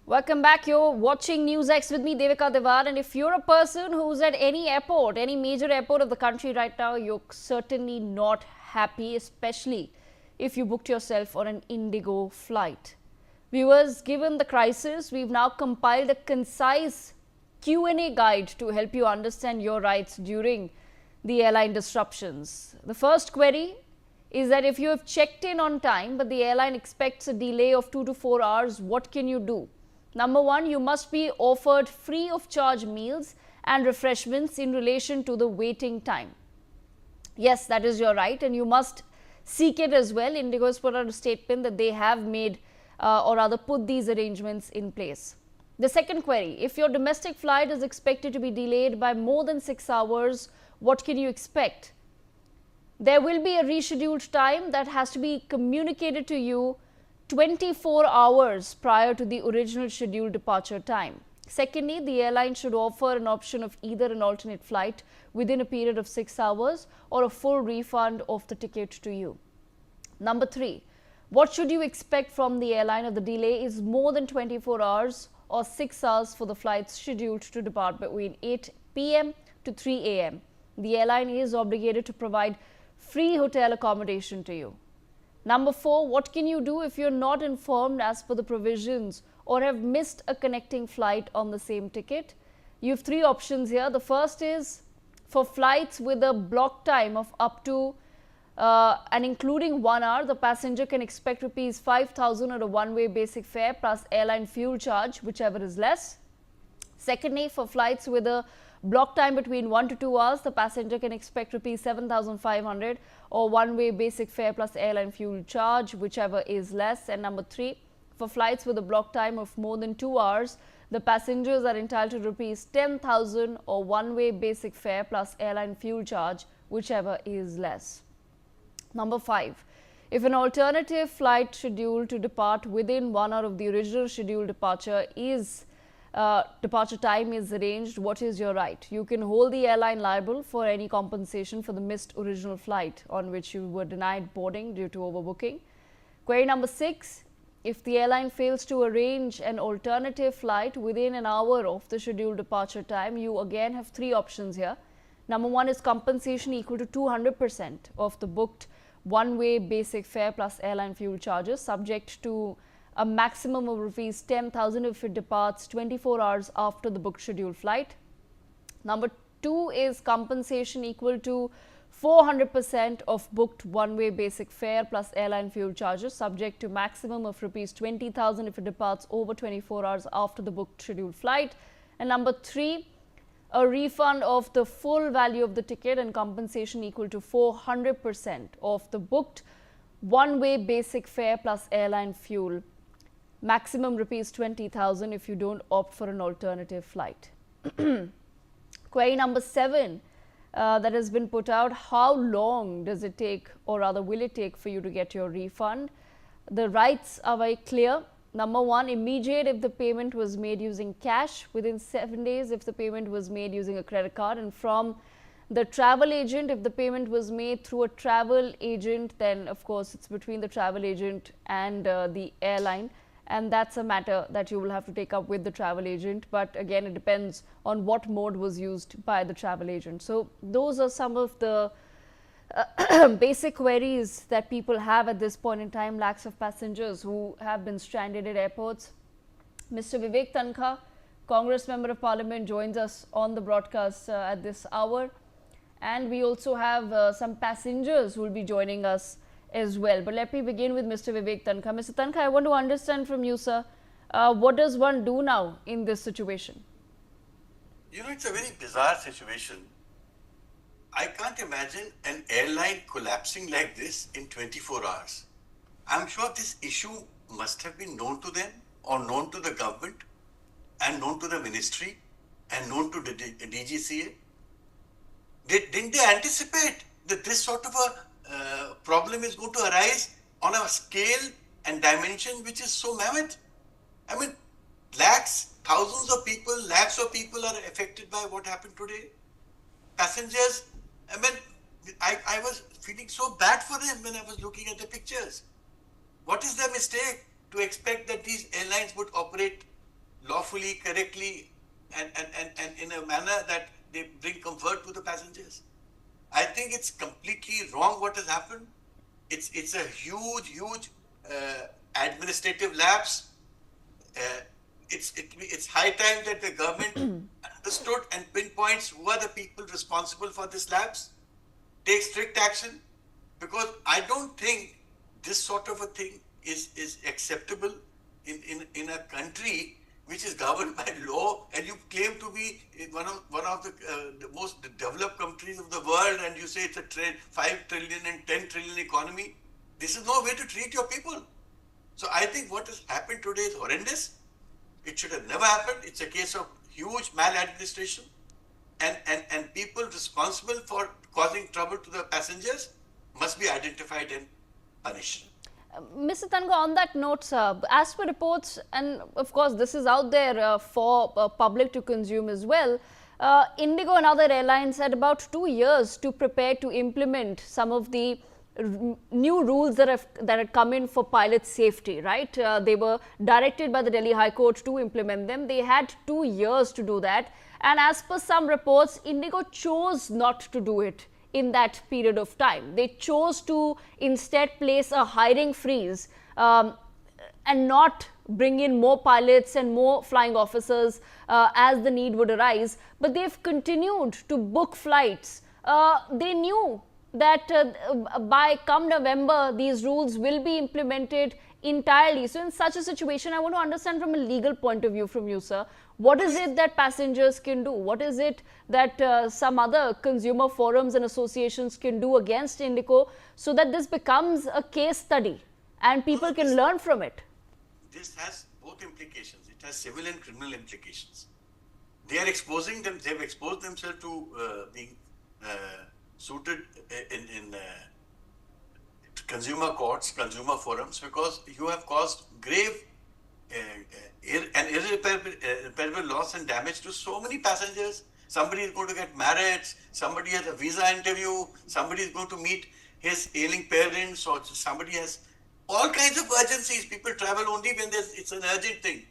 Welcome back. You're watching NewsX with me, Devika Devar. And if you're a person who's at any airport, any major airport of the country right now, you're certainly not happy, especially if you booked yourself on an IndiGo flight. Viewers, given the crisis, we've now compiled a concise Q&A guide to help you understand your rights during the airline disruptions. The first query is that if you have checked in on time, but the airline expects a delay of 2 to 4 hours, what can you do? Number one, you must be offered free of charge meals and refreshments in relation to the waiting time. Yes, that is your right, and you must seek it as well. IndiGo has put out a statement that they have made or rather put these arrangements in place. The second query, if your domestic flight is expected to be delayed by more than 6 hours, what can you expect? There will be a rescheduled time that has to be communicated to you 24 hours prior to the original scheduled departure time. Secondly, the airline should offer an option of either an alternate flight within a period of 6 hours or a full refund of the ticket to you. Number three, what should you expect from the airline if the delay is more than 24 hours or 6 hours for the flights scheduled to depart between 8 p.m. to 3 a.m.? The airline is obligated to provide free hotel accommodation to you. Number four, what can you do if you're not informed as per the provisions or have missed a connecting flight on the same ticket? You have three options here. The first is for flights with a block time of up to and including 1 hour, the passenger can expect rupees 5,000 at a one-way basic fare plus airline fuel charge, whichever is less. Secondly, for flights with a block time between 1 to 2 hours, the passenger can expect rupees 7,500 or one-way basic fare plus airline fuel charge, whichever is less. And number three, for flights with a block time of more than 2 hours, the passengers are entitled to rupees 10,000 or one-way basic fare plus airline fuel charge, whichever is less. Number five, if an alternative flight scheduled to depart within 1 hour of the original scheduled departure time is arranged, what is your right? You can hold the airline liable for any compensation for the missed original flight on which you were denied boarding due to overbooking. Query number six, if the airline fails to arrange an alternative flight within an hour of the scheduled departure time, you again have three options here. Number one is compensation equal to 200% of the booked one-way basic fare plus airline fuel charges, subject to a maximum of rupees 10,000 if it departs 24 hours after the booked scheduled flight. Number two is compensation equal to 400% of booked one-way basic fare plus airline fuel charges, subject to maximum of rupees 20,000 if it departs over 24 hours after the booked scheduled flight. And number three, a refund of the full value of the ticket and compensation equal to 400% of the booked one-way basic fare plus airline fuel. Maximum rupees 20,000 if you don't opt for an alternative flight. Query number seven that has been put out, how long does it take or rather will it take for you to get your refund? The rights are very clear. Number one, immediate if the payment was made using cash, within 7 days if the payment was made using a credit card, and from the travel agent if the payment was made through a travel agent, then of course it's between the travel agent and the airline. And that's a matter that you will have to take up with the travel agent. But again, it depends on what mode was used by the travel agent. So those are some of the basic queries that people have at this point in time. Lakhs of passengers who have been stranded at airports. Mr. Vivek Tankha, Congress Member of Parliament, joins us on the broadcast at this hour. And we also have some passengers who will be joining us as well. But let me begin with Mr. Vivek Tankha. Mr. Tankha, I want to understand from you, sir, what does one do now in this situation? You know, it's a very bizarre situation. I can't imagine an airline collapsing like this in 24 hours. I'm sure this issue must have been known to them or known to the government and known to the ministry and known to the DGCA. Didn't they anticipate that this sort of a problem is going to arise on a scale and dimension which is so mammoth? I mean, lakhs, thousands of people, lakhs of people are affected by what happened today. Passengers, I mean, I was feeling so bad for them when I was looking at the pictures. What is their mistake to expect that these airlines would operate lawfully, correctly, and in a manner that they bring comfort to the passengers. I think it's completely wrong what has happened. It's a huge administrative lapse. Uh, it's high time that the government understood and pinpoints who are the people responsible for this lapse, take strict action, because I don't think this sort of a thing is acceptable in a country which is governed by law, and you claim to be one of the most developed countries of the world, and you say it's a 5 trillion and 10 trillion economy. This is no way to treat your people. So I think what has happened today is horrendous. It should have never happened. It's a case of huge maladministration, and people responsible for causing trouble to the passengers must be identified and punished. Mr. Tanga, on that note, sir, as per reports, and of course this is out there for public to consume as well, IndiGo and other airlines had about 2 years to prepare to implement some of the new rules that had come in for pilot safety, right? They were directed by the Delhi High Court to implement them. They had 2 years to do that. And as per some reports, IndiGo chose not to do it in that period of time. They chose to instead place a hiring freeze and not bring in more pilots and more flying officers as the need would arise. But they've continued to book flights. They knew that by come November, these rules will be implemented entirely. So in such a situation, I want to understand from a legal point of view from you, sir, what is it that passengers can do? What is it that some other consumer forums and associations can do against IndiGo so that this becomes a case study and people can learn from it? This has both implications. It has civil and criminal implications. They are exposing them. They have exposed themselves to being suited in consumer courts, consumer forums, because you have caused grave and irreparable loss and damage to so many passengers. Somebody is going to get married, somebody has a visa interview, somebody is going to meet his ailing parents, or somebody has all kinds of urgencies. People travel only when it's an urgent thing.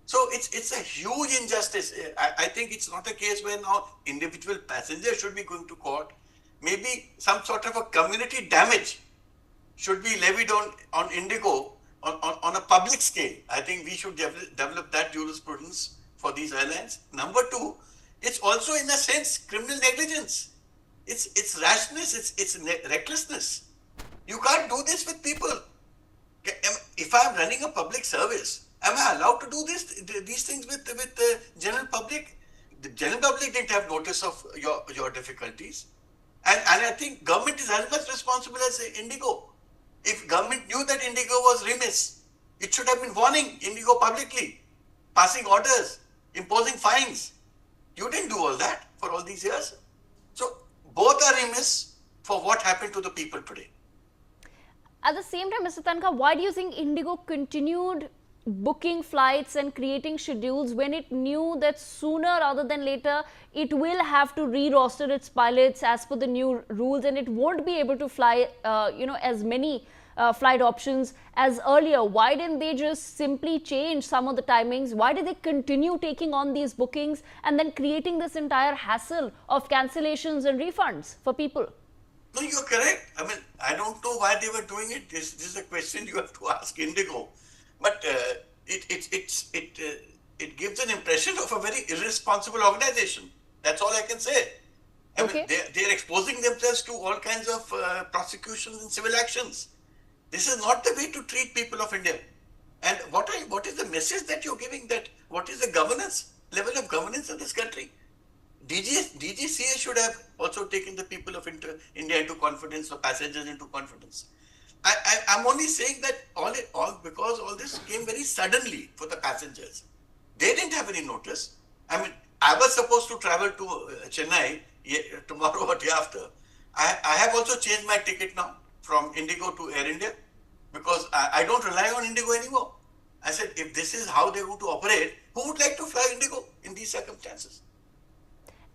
So it's a huge injustice. I think it's not a case where now individual passengers should be going to court. Maybe some sort of a community damage should be levied on IndiGo on a public scale. I think we should develop that jurisprudence for these airlines. Number two, it's also in a sense criminal negligence. It's rashness, it's recklessness. You can't do this with people. If I'm running a public service, am I allowed to do these things with the general public? The general public didn't have notice of your difficulties. And I think government is as much responsible as IndiGo. If government knew that IndiGo was remiss, it should have been warning IndiGo publicly, passing orders, imposing fines. You didn't do all that for all these years. So both are remiss for what happened to the people today. At the same time, Mr. Tanka, why do you think IndiGo continued booking flights and creating schedules when it knew that sooner rather than later it will have to re-roster its pilots as per the new rules, and it won't be able to fly as many flight options as earlier? Why didn't they just simply change some of the timings? Why did they continue taking on these bookings and then creating this entire hassle of cancellations and refunds for people? No, you're correct. I mean, I don't know why they were doing it. This is a question you have to ask IndiGo. But it gives an impression of a very irresponsible organization. That's all I can say. I mean, they're exposing themselves to all kinds of prosecutions and civil actions. This is not the way to treat people of India. And what is the message that you're giving? That what is the governance, level of governance in this country? DGCA should have also taken the people of India into confidence, or passengers into confidence. I'm only saying that because all this came very suddenly for the passengers. They didn't have any notice. I mean, I was supposed to travel to Chennai tomorrow or day after. I have also changed my ticket now from IndiGo to Air India, because I don't rely on IndiGo anymore. I said, if this is how they're going to operate, who would like to fly IndiGo in these circumstances?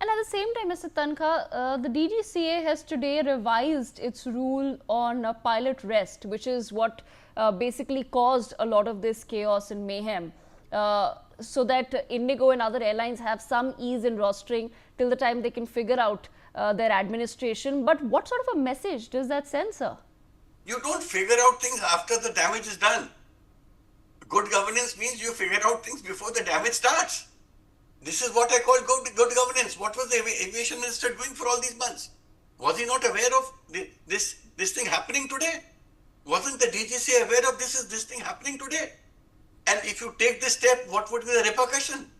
And at the same time, Mr. Tanka, the DGCA has today revised its rule on pilot rest, which is what basically caused a lot of this chaos and mayhem. so that IndiGo and other airlines have some ease in rostering till the time they can figure out their administration. But what sort of a message does that send, sir? You don't figure out things after the damage is done. Good governance means you figure out things before the damage starts. This is what I call good governance. What was the aviation minister doing for all these months? Was he not aware of this thing happening today? Wasn't the DGC aware of this thing happening today? And if you take this step, what would be the repercussion?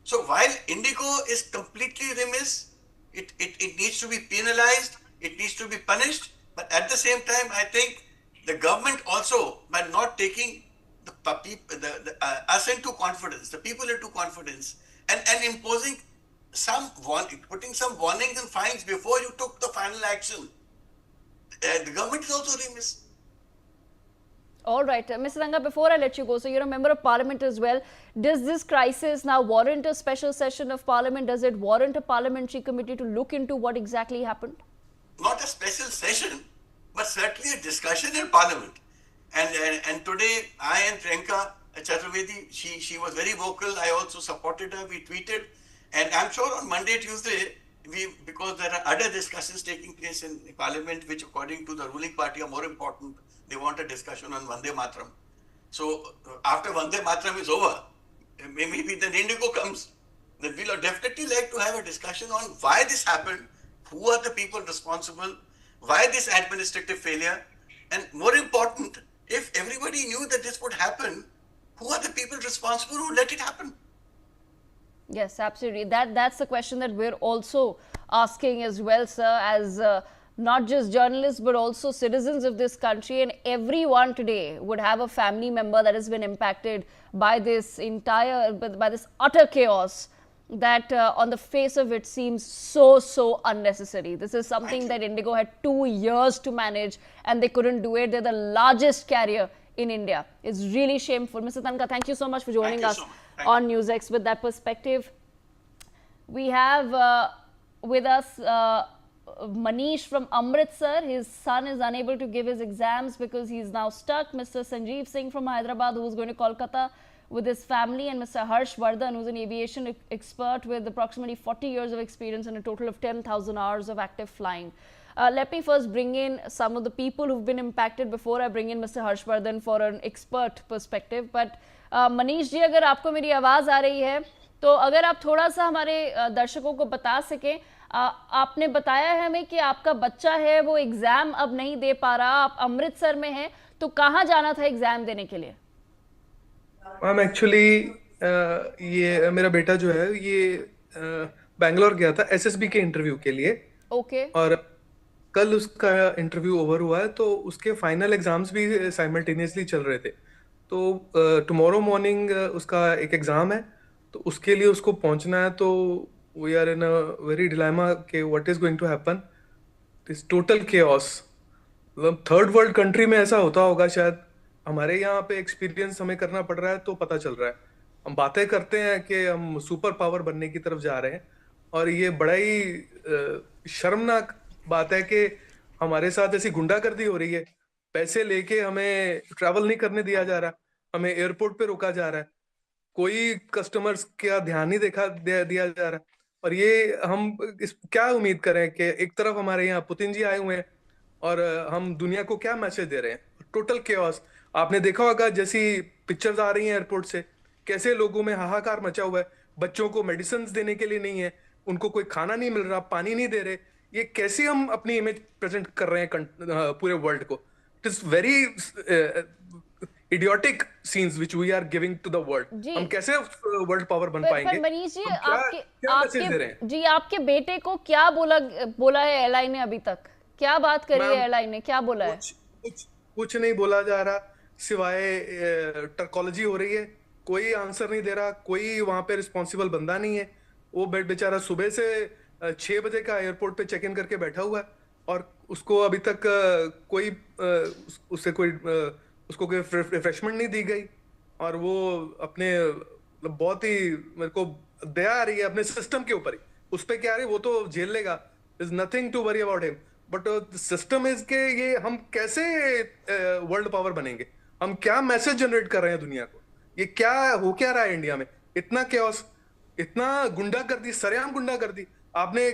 So while IndiGo is completely remiss, it needs to be penalized, it needs to be punished, but at the same time, I think the government also, by not taking us into confidence, the people into confidence, and imposing putting some warnings and fines before you took the final action, the government is also remiss. All right, Mr. Ranga, before I let you go, so you're a member of parliament as well. Does this crisis now warrant a special session of parliament? Does it warrant a parliamentary committee to look into what exactly happened? Not a special session, but certainly a discussion in parliament. And today, I and Priyanka Chaturvedi, she was very vocal. I also supported her. We tweeted. And I'm sure on Monday, Tuesday, because there are other discussions taking place in parliament, which according to the ruling party are more important. They want a discussion on Vande Mataram. So after Vande Mataram is over, maybe then IndiGo comes. Then we'll definitely like to have a discussion on why this happened, who are the people responsible, why this administrative failure, and more important, if everybody knew that this would happen, who are the people responsible who let it happen? Yes, absolutely. That's the question that we're also asking as well, sir, as not just journalists but also citizens of this country, and everyone today would have a family member that has been impacted by this by this utter chaos that on the face of it seems so unnecessary. This is something that IndiGo had 2 years to manage and they couldn't do it. They're the largest carrier in India. It's really shameful. Mr. Tanka, thank you so much for joining us on NewsX with that perspective. We have with us Manish from Amritsar. His son is unable to give his exams because he's now stuck. Mr. Sanjeev Singh from Hyderabad, who's going to Kolkata with his family, and Mr. Harsh Vardhan, who's an aviation expert with approximately 40 years of experience and a total of 10,000 hours of active flying. Let me first bring in some of the people who've been impacted before I bring in Mr. Harsh Vardhan for an expert perspective. But Manish ji, अगर आपको मेरी आवाज़ आ रही है तो अगर आप थोड़ा सा हमारे दर्शकों को बता सकें, आपने बताया है हमें कि आपका बच्चा है वो एग्जाम अब नहीं दे पा रहा, आप अमृतसर में हैं, तो कहाँ जाना था एग्जाम देने के लिए? मैम एक्चुअली ये मेरा बेटा जो है ये बैंगलोर गया था एसएसबी के इंटरव्यू के लिए. ओके. और कल उसका इंटरव्यू ओवर हुआ है तो उसके फाइनल एग्जाम्स भी साइमल्टेनियसली चल रहे थे. तो टुमारो मॉर्निंग उसका एक एग्जाम है तो उसके लिए उसको पहुंचना है. तो we are in a very dilemma के what is going to happen. This total chaos. मतलब थर्ड वर्ल्ड कंट्री में ऐसा होता होगा शायद. हमारे यहाँ पे एक्सपीरियंस हमें करना पड़ रहा है तो पता चल रहा है. हम बातें करते हैं कि हम सुपर पावर बनने की तरफ जा रहे हैं और ये बड़ा ही शर्मनाक बात है कि हमारे साथ ऐसी गुंडागर्दी हो रही है. पैसे लेके हमें ट्रैवल नहीं करने दिया जा रहा, हमें एयरपोर्ट पे रोका जा रहा है, कोई कस्टमर्स का ध्यान नहीं दिया जा रहा. और ये हम क्या उम्मीद करें कि एक तरफ हमारे यहाँ पुतिन जी आए हुए हैं और हम दुनिया को क्या मैसेज दे रहे हैं. Total chaos. आपने देखा होगा जैसी पिक्चर्स आ रही हैं एयरपोर्ट से, कैसे लोगों में हाहाकार मचा हुआ है. बच्चों को मेडिसिन देने के लिए नहीं है, उनको कोई खाना नहीं मिल रहा, पानी नहीं दे रहे. ये कैसे हम अपनी इमेज प्रेजेंट कर रहे हैं पूरे वर्ल्ड को. It is very idiotic scenes which we are giving to the world. हम कैसे वर्ल्ड पावर बन पाएंगे? पर मनीष जी, आपके बेटे को क्या बोला है एयरलाइन ने अभी तक? क्या बात करी है एयरलाइन ने, क्या बोला है? कुछ नहीं बोला जा रहा, सिवाय टर्कोलॉजी हो रही है. कोई आंसर नहीं दे रहा, कोई वहां पे रिस्पॉन्सिबल बंदा नहीं है. वो बेचारा सुबह से 6 बजे का एयरपोर्ट पे चेक इन करके बैठा हुआ है और उसको अभी तक कोई रिफ्रेशमेंट नहीं दी गई. और वो अपने बहुत ही, मेरे को दया आ रही है अपने सिस्टम के ऊपर ही. उस पे क्या आ रही है, वो तो झेल लेगा. Is nothing to worry about him. But system is के ये हम कैसे वर्ल्ड पावर बनेंगे, हम क्या मैसेज जनरेट कर रहे हैं दुनिया को, ये क्या हो क्या रहा है इंडिया में. इतना chaos, इतना गुंडागर्दी, सरेआम गुंडागर्दी। आपने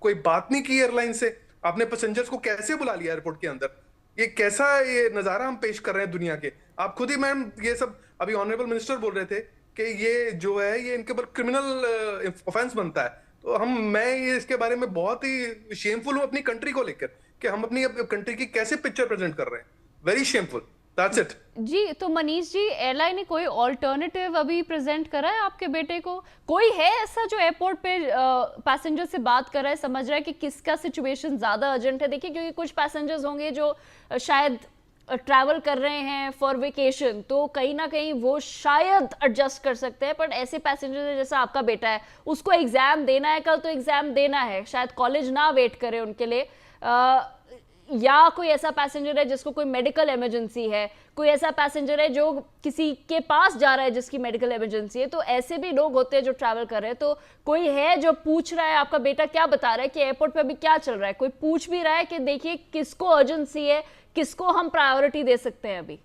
कोई बात नहीं की एयरलाइन से, आपने पैसेंजर्स को कैसे बुला लिया एयरपोर्ट के अंदर? ये कैसा ये नजारा हम पेश कर रहे हैं दुनिया के? आप खुद ही मैम ये सब अभी ऑनरेबल मिनिस्टर बोल रहे थे कि ये जो है ये इनके ऊपर क्रिमिनल ऑफेंस बनता है। तो मैं ये इसके बारे में बहुत ही शेमफुल हूं अपनी कंट्री को लेकर कि हम अपनी कंट्री की कैसे पिक्चर प्रेजेंट कर रहे हैं। Very shameful, that's it. जी, तो मनीष जी, एयरलाइन ने कोई ऑल्टरनेटिव अभी प्रेजेंट करा है आपके बेटे को? कोई है ऐसा जो एयरपोर्ट पे पैसेंजर से बात कर रहा है, समझ रहा है कि किसका सिचुएशन ज्यादा अर्जेंट है? देखिए, क्योंकि कुछ पैसेंजर्स होंगे जो शायद ट्रैवल कर रहे हैं फॉर वेकेशन, तो कहीं ना कहीं वो शायद एडजस्ट कर सकते हैं, पर ऐसे पैसेंजर जैसा आपका बेटा है, उसको एग्जाम देना है, कल तो एग्जाम देना है, शायद कॉलेज ना वेट करे उनके लिए, या कोई ऐसा पैसेंजर है जिसको कोई मेडिकल इमरजेंसी है, कोई ऐसा पैसेंजर है जो किसी के पास जा रहा है जिसकी मेडिकल इमरजेंसी है, तो ऐसे भी लोग होते हैं जो ट्रैवल कर रहे हैं। तो कोई है जो पूछ रहा है, आपका बेटा क्या बता रहा है कि एयरपोर्ट पे अभी क्या चल रहा है? कोई पूछ भी रहा है कि देखिए किसको अर्जेंसी है, किसको हम प्रायोरिटी दे सकते हैं अभी?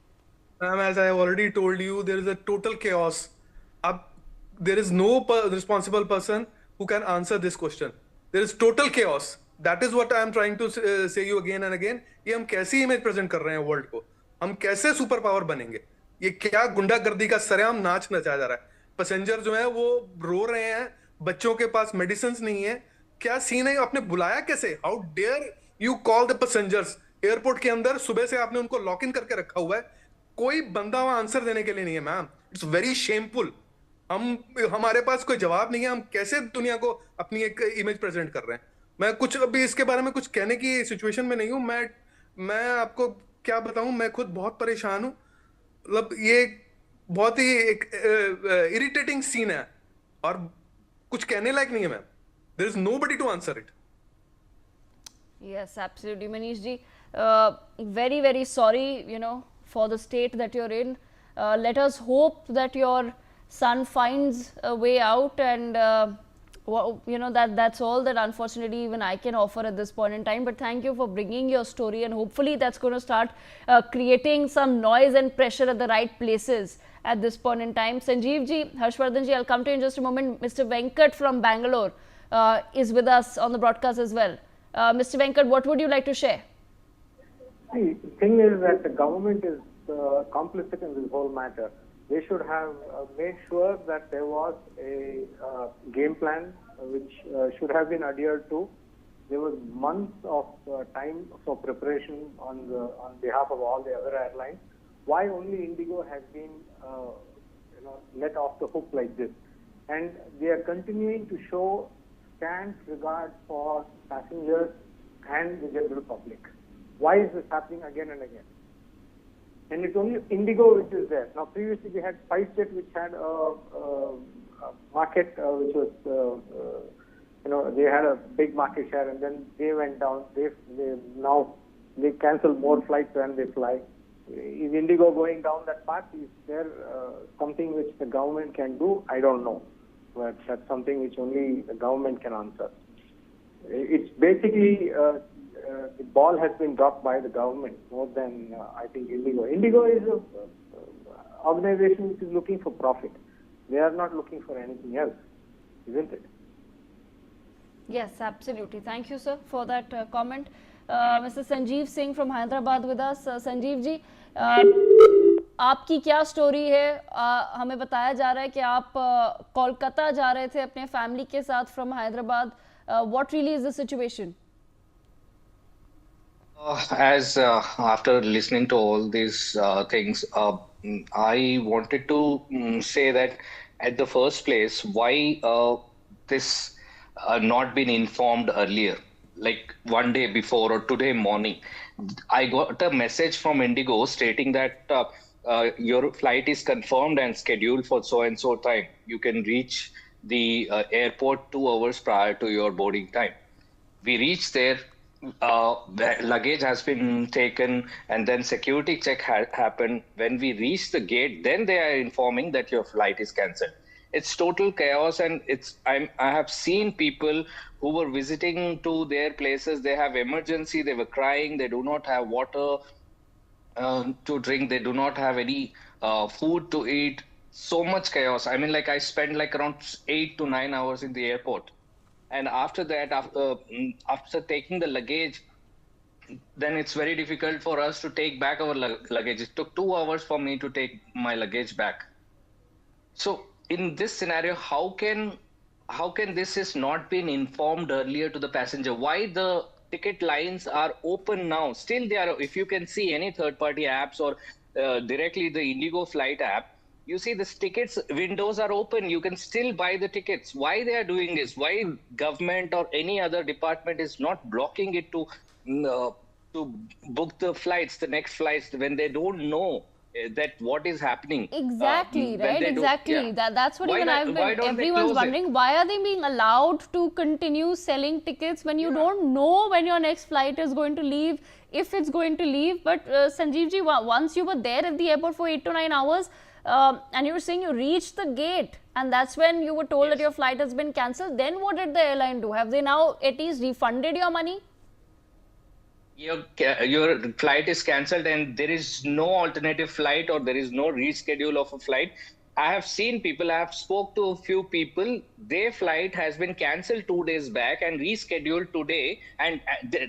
Ma'am, as I have already told you, there is a total chaos. Ab, there is no responsible person who can answer this question. There is total chaos. That is what I am trying to say you again and again. ये हम कैसी image present कर रहे हैं world को? हम कैसे super power बनेंगे? ये क्या गुंडागर्दी का सरेआम नाच नचाया जा रहा है? पैसेंजर जो है वो रो रहे हैं, बच्चों के पास मेडिसिन नहीं है। क्या सीन है? आपने बुलाया कैसे? How dare you call the passengers? Airport के अंदर सुबह से आपने उनको लॉक इन करके रखा हुआ है, कोई बंदा वहां आंसर देने के लिए नहीं है। Ma'am, it's very shameful. हमारे पास कोई जवाब नहीं है, हम कैसे दुनिया को अपनी एक इमेज प्रेजेंट कर रहे हैं? मैं कुछ अभी इसके बारे में कुछ कहने की सिचुएशन में नहीं हूं। मैं आपको क्या बताऊं, मैं खुद बहुत परेशान हूं। मतलब ये बहुत ही एक इरिटेटिंग सीन है और कुछ कहने लायक नहीं है ma'am. There is nobody to answer it. Yes, absolutely, Manish ji. Very, very sorry, for the state that you're in. Let us hope that your son finds a way out, and that's all that unfortunately even I can offer at this point in time. But thank you for bringing your story, and hopefully that's going to start creating some noise and pressure at the right places at this point in time. Sanjeev ji, Harshvardhan ji, I'll come to you in just a moment. Mr. Venkat from Bangalore is with us on the broadcast as well. Mr. Venkat, what would you like to share? The thing is that the government is complicit in this whole matter. They should have made sure that there was a game plan which should have been adhered to. There was months of time for preparation on behalf of all the other airlines. Why only IndiGo has been let off the hook like this? And they are continuing to show scant regard for passengers and the general public. Why is this happening again and again? And it's only IndiGo which is there. Now, previously we had SpiceJet, which had a market which was, they had a big market share, and then they went down. Now they cancel more flights than they fly. Is IndiGo going down that path? Is there something which the government can do? I don't know. But that's something which only the government can answer. It's basically the ball has been dropped by the government more than I think IndiGo. IndiGo is an organization which is looking for profit. They are not looking for anything else, isn't it? Yes, absolutely. Thank you, sir, for that comment. Mr. Sanjeev Singh from Hyderabad with us. Sanjeev ji, आपकी क्या story है? हमें बताया जा रहा है कि आप कोलकाता जा रहे थे अपने फैमिली के साथ from Hyderabad. What really is the situation? As after listening to all these things, I wanted to say that at the first place, why this not been informed earlier, like one day before or today morning. I got a message from IndiGo stating that your flight is confirmed and scheduled for so and so time. You can reach the airport 2 hours prior to your boarding time. We reached there. Luggage has been taken, and then security check happened. When we reached the gate, then they are informing that your flight is cancelled. It's total chaos, and I have seen people who were visiting to their places. They have emergency. They were crying. They do not have water to drink. They do not have any food to eat. so much chaos. I mean, like I spent like around 8 to 9 hours in the airport, and after that, after taking the luggage, then it's very difficult for us to take back our luggage. It took 2 hours for me to take my luggage back. So in this scenario, how can this has not been informed earlier to the passenger? Why the ticket lines are open now? Still, they are. If you can see any third-party apps or directly the IndiGo flight app, you see this tickets windows are open. You can still buy the tickets. Why they are doing this? Why government or any other department is not blocking it mm, uh, to book the flights, the next flights, when they don't know that what is happening Exactly, when right? they do, yeah. Exactly. That's what even Why don't they everyone's close it? wondering. Why are they being allowed to continue selling tickets when you don't know when your next flight is going to leave, if it's going to leave? But Sanjeev ji, once you were there at the airport for 8 to 9 hours, and you were saying you reached the gate, and that's when you were told that your flight has been cancelled. Then what did the airline do? Have they now at least refunded your money? Your flight is cancelled and there is no alternative flight or there is no reschedule of a flight. I have seen people, I have spoke to a few people, their flight has been cancelled 2 days back and rescheduled today, and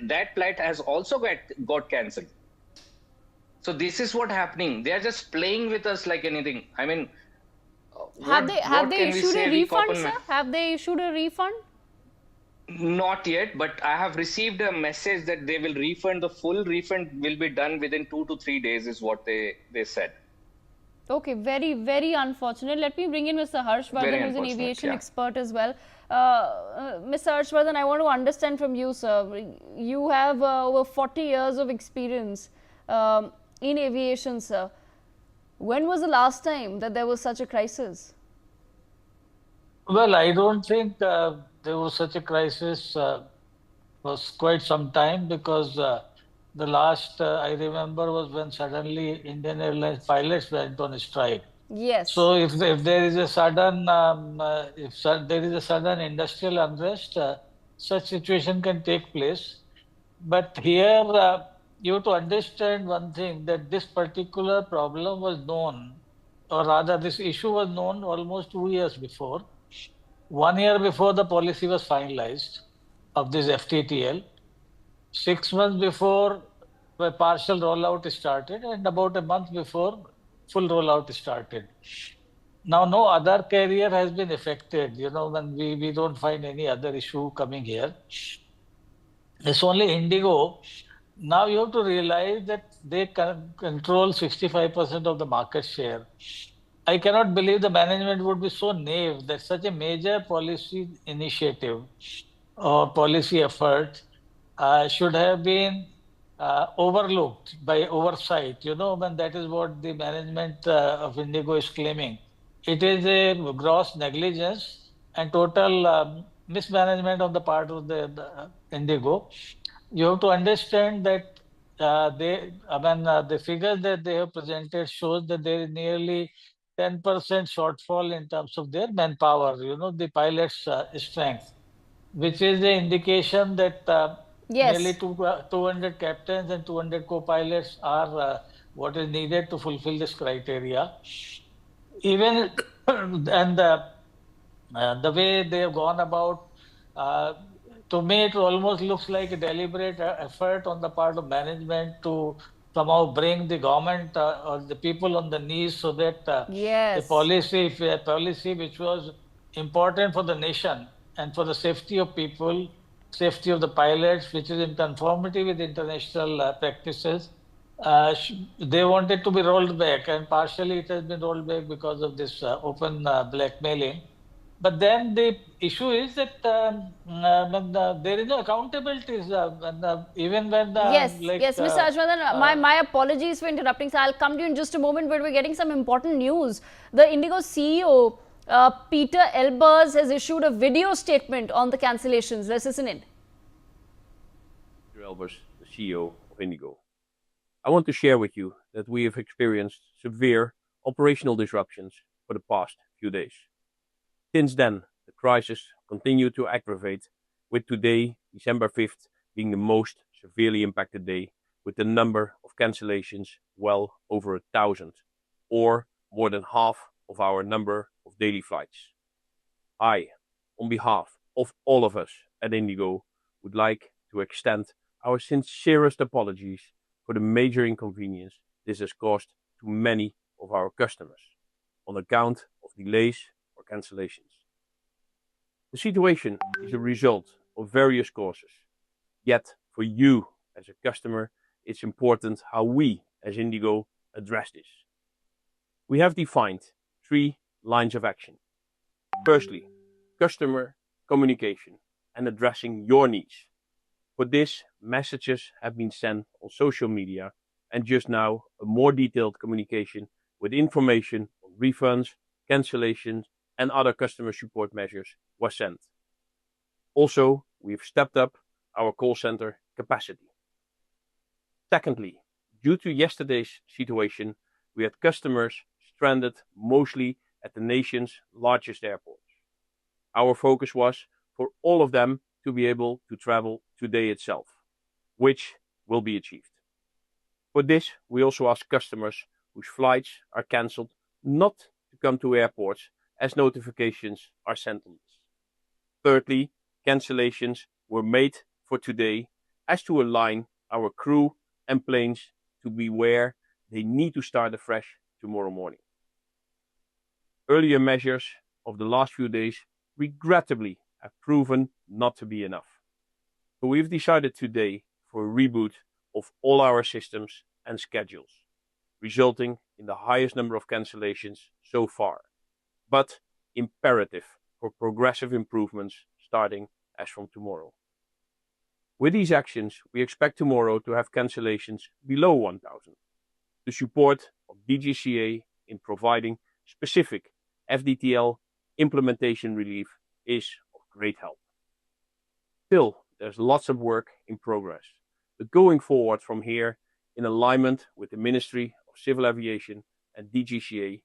that flight has also got cancelled. So this is what happening. They are just playing with us like anything. I mean, Have what they can we issued a say? refund, sir? Have they issued a refund? Not yet, but I have received a message that they will refund. The full refund will be done within 2 to 3 days, is what they said. Okay, very, very unfortunate. Let me bring in Mr. Very Harshvardhan, who's an unfortunate, aviation yeah. expert as well. Mr. Harshvardhan, I want to understand from you, sir. You have over 40 years of experience in aviation, sir. When was the last time that there was such a crisis? Well, I don't think there was such a crisis for quite some time because the last I remember was when suddenly Indian Airlines pilots went on strike. Yes. So if there is a sudden there is a sudden industrial unrest, such situation can take place. But here you have to understand one thing, that this particular problem was known, or rather this issue was known almost 2 years before. 1 year before the policy was finalized of this FTTL, 6 months before the partial rollout started, and about a month before full rollout started. Now, no other carrier has been affected. When we don't find any other issue coming here. It's only Indigo. Now you have to realize that they control 65% of the market share. I cannot believe the management would be so naive that such a major policy initiative or policy effort should have been overlooked by oversight. When that is what the management of Indigo is claiming. It is a gross negligence and total mismanagement on the part of the Indigo. You have to understand that the figure that they have presented shows that there is nearly 10% shortfall in terms of their manpower, the pilot's strength, which is the indication that nearly Yes. 200 captains and 200 co-pilots are what is needed to fulfill this criteria. Even and the way they have gone about, to me, it almost looks like a deliberate effort on the part of management to somehow bring the government or the people on the knees, so that a Yes. policy which was important for the nation and for the safety of people, safety of the pilots, which is in conformity with international practices, they wanted to be rolled back, and partially it has been rolled back because of this open blackmailing. But then the issue is that there is no accountability, even when Yes, yes, Mr. Ashwathan, my apologies for interrupting. So I'll come to you in just a moment, but we're getting some important news. The IndiGo CEO, Peter Elbers, has issued a video statement on the cancellations. Let's listen in. Peter Elbers, the CEO of IndiGo. I want to share with you that we have experienced severe operational disruptions for the past few days. Since then, the crisis continued to aggravate, with today, December 5th, being the most severely impacted day, with the number of cancellations well over 1,000, or more than half of our number of daily flights. I, on behalf of all of us at IndiGo, would like to extend our sincerest apologies for the major inconvenience this has caused to many of our customers on account of delays or cancellations. The situation is a result of various causes. Yet, for you as a customer, it's important how we as IndiGo address this. We have defined 3 lines of action. Firstly, customer communication and addressing your needs. For this, messages have been sent on social media, and just now a more detailed communication with information on refunds, cancellations, and other customer support measures was sent. Also, we've stepped up our call center capacity. Secondly, due to yesterday's situation, we had customers stranded mostly at the nation's largest airports. Our focus was for all of them to be able to travel today itself, which will be achieved. For this, we also ask customers whose flights are cancelled not to come to airports as notifications are sent on this. Thirdly, cancellations were made for today as to align our crew and planes to be where they need to start afresh tomorrow morning. Earlier measures of the last few days regrettably have proven not to be enough. So we've decided today for a reboot of all our systems and schedules, resulting in the highest number of cancellations so far, but imperative for progressive improvements starting as from tomorrow. With these actions, we expect tomorrow to have cancellations below 1,000. The support of DGCA in providing specific FDTL implementation relief is of great help. Still, there's lots of work in progress, but going forward from here, in alignment with the Ministry of Civil Aviation and DGCA,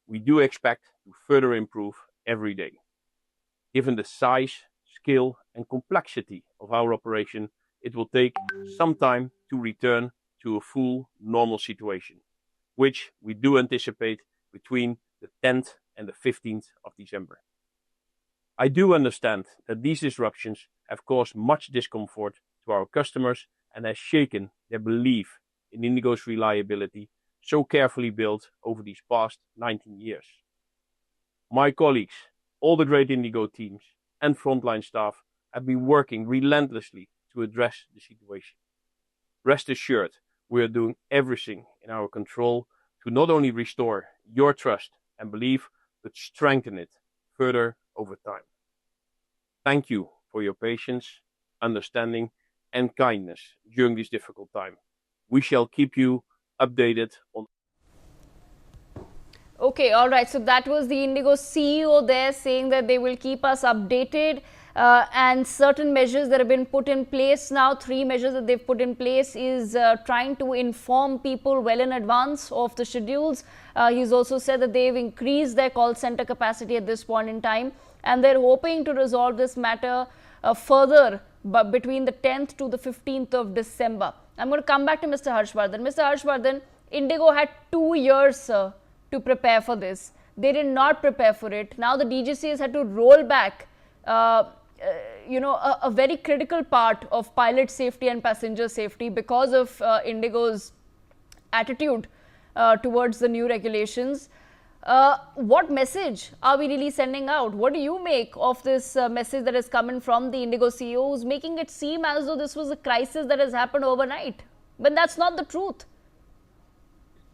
we do expect to further improve every day. Given the size, scale, and complexity of our operation, it will take some time to return to a full normal situation, which we do anticipate between the 10th and the 15th of December. I do understand that these disruptions have caused much discomfort to our customers and has shaken their belief in IndiGo's reliability so carefully built over these past 19 years. My colleagues, all the great IndiGo teams and frontline staff have been working relentlessly to address the situation. Rest assured, we are doing everything in our control to not only restore your trust and belief, but strengthen it further over time. Thank you for your patience, understanding, and kindness during this difficult time. We shall keep you updated on. Okay, all right. So that was the IndiGo CEO there saying that they will keep us updated and certain measures that have been put in place now. 3 measures that they've put in place is trying to inform people well in advance of the schedules. He's also said that they've increased their call center capacity at this point in time, and they're hoping to resolve this matter further but between the 10th to the 15th of December. I'm going to come back to Mr. Harshvardhan. Mr. Harshvardhan, IndiGo had 2 years, sir, to prepare for this. They did not prepare for it. Now the DGC has had to roll back, a very critical part of pilot safety and passenger safety because of IndiGo's attitude towards the new regulations. What message are we really sending out? What do you make of this message that is coming from the IndiGo CEO, who's making it seem as though this was a crisis that has happened overnight, when that's not the truth?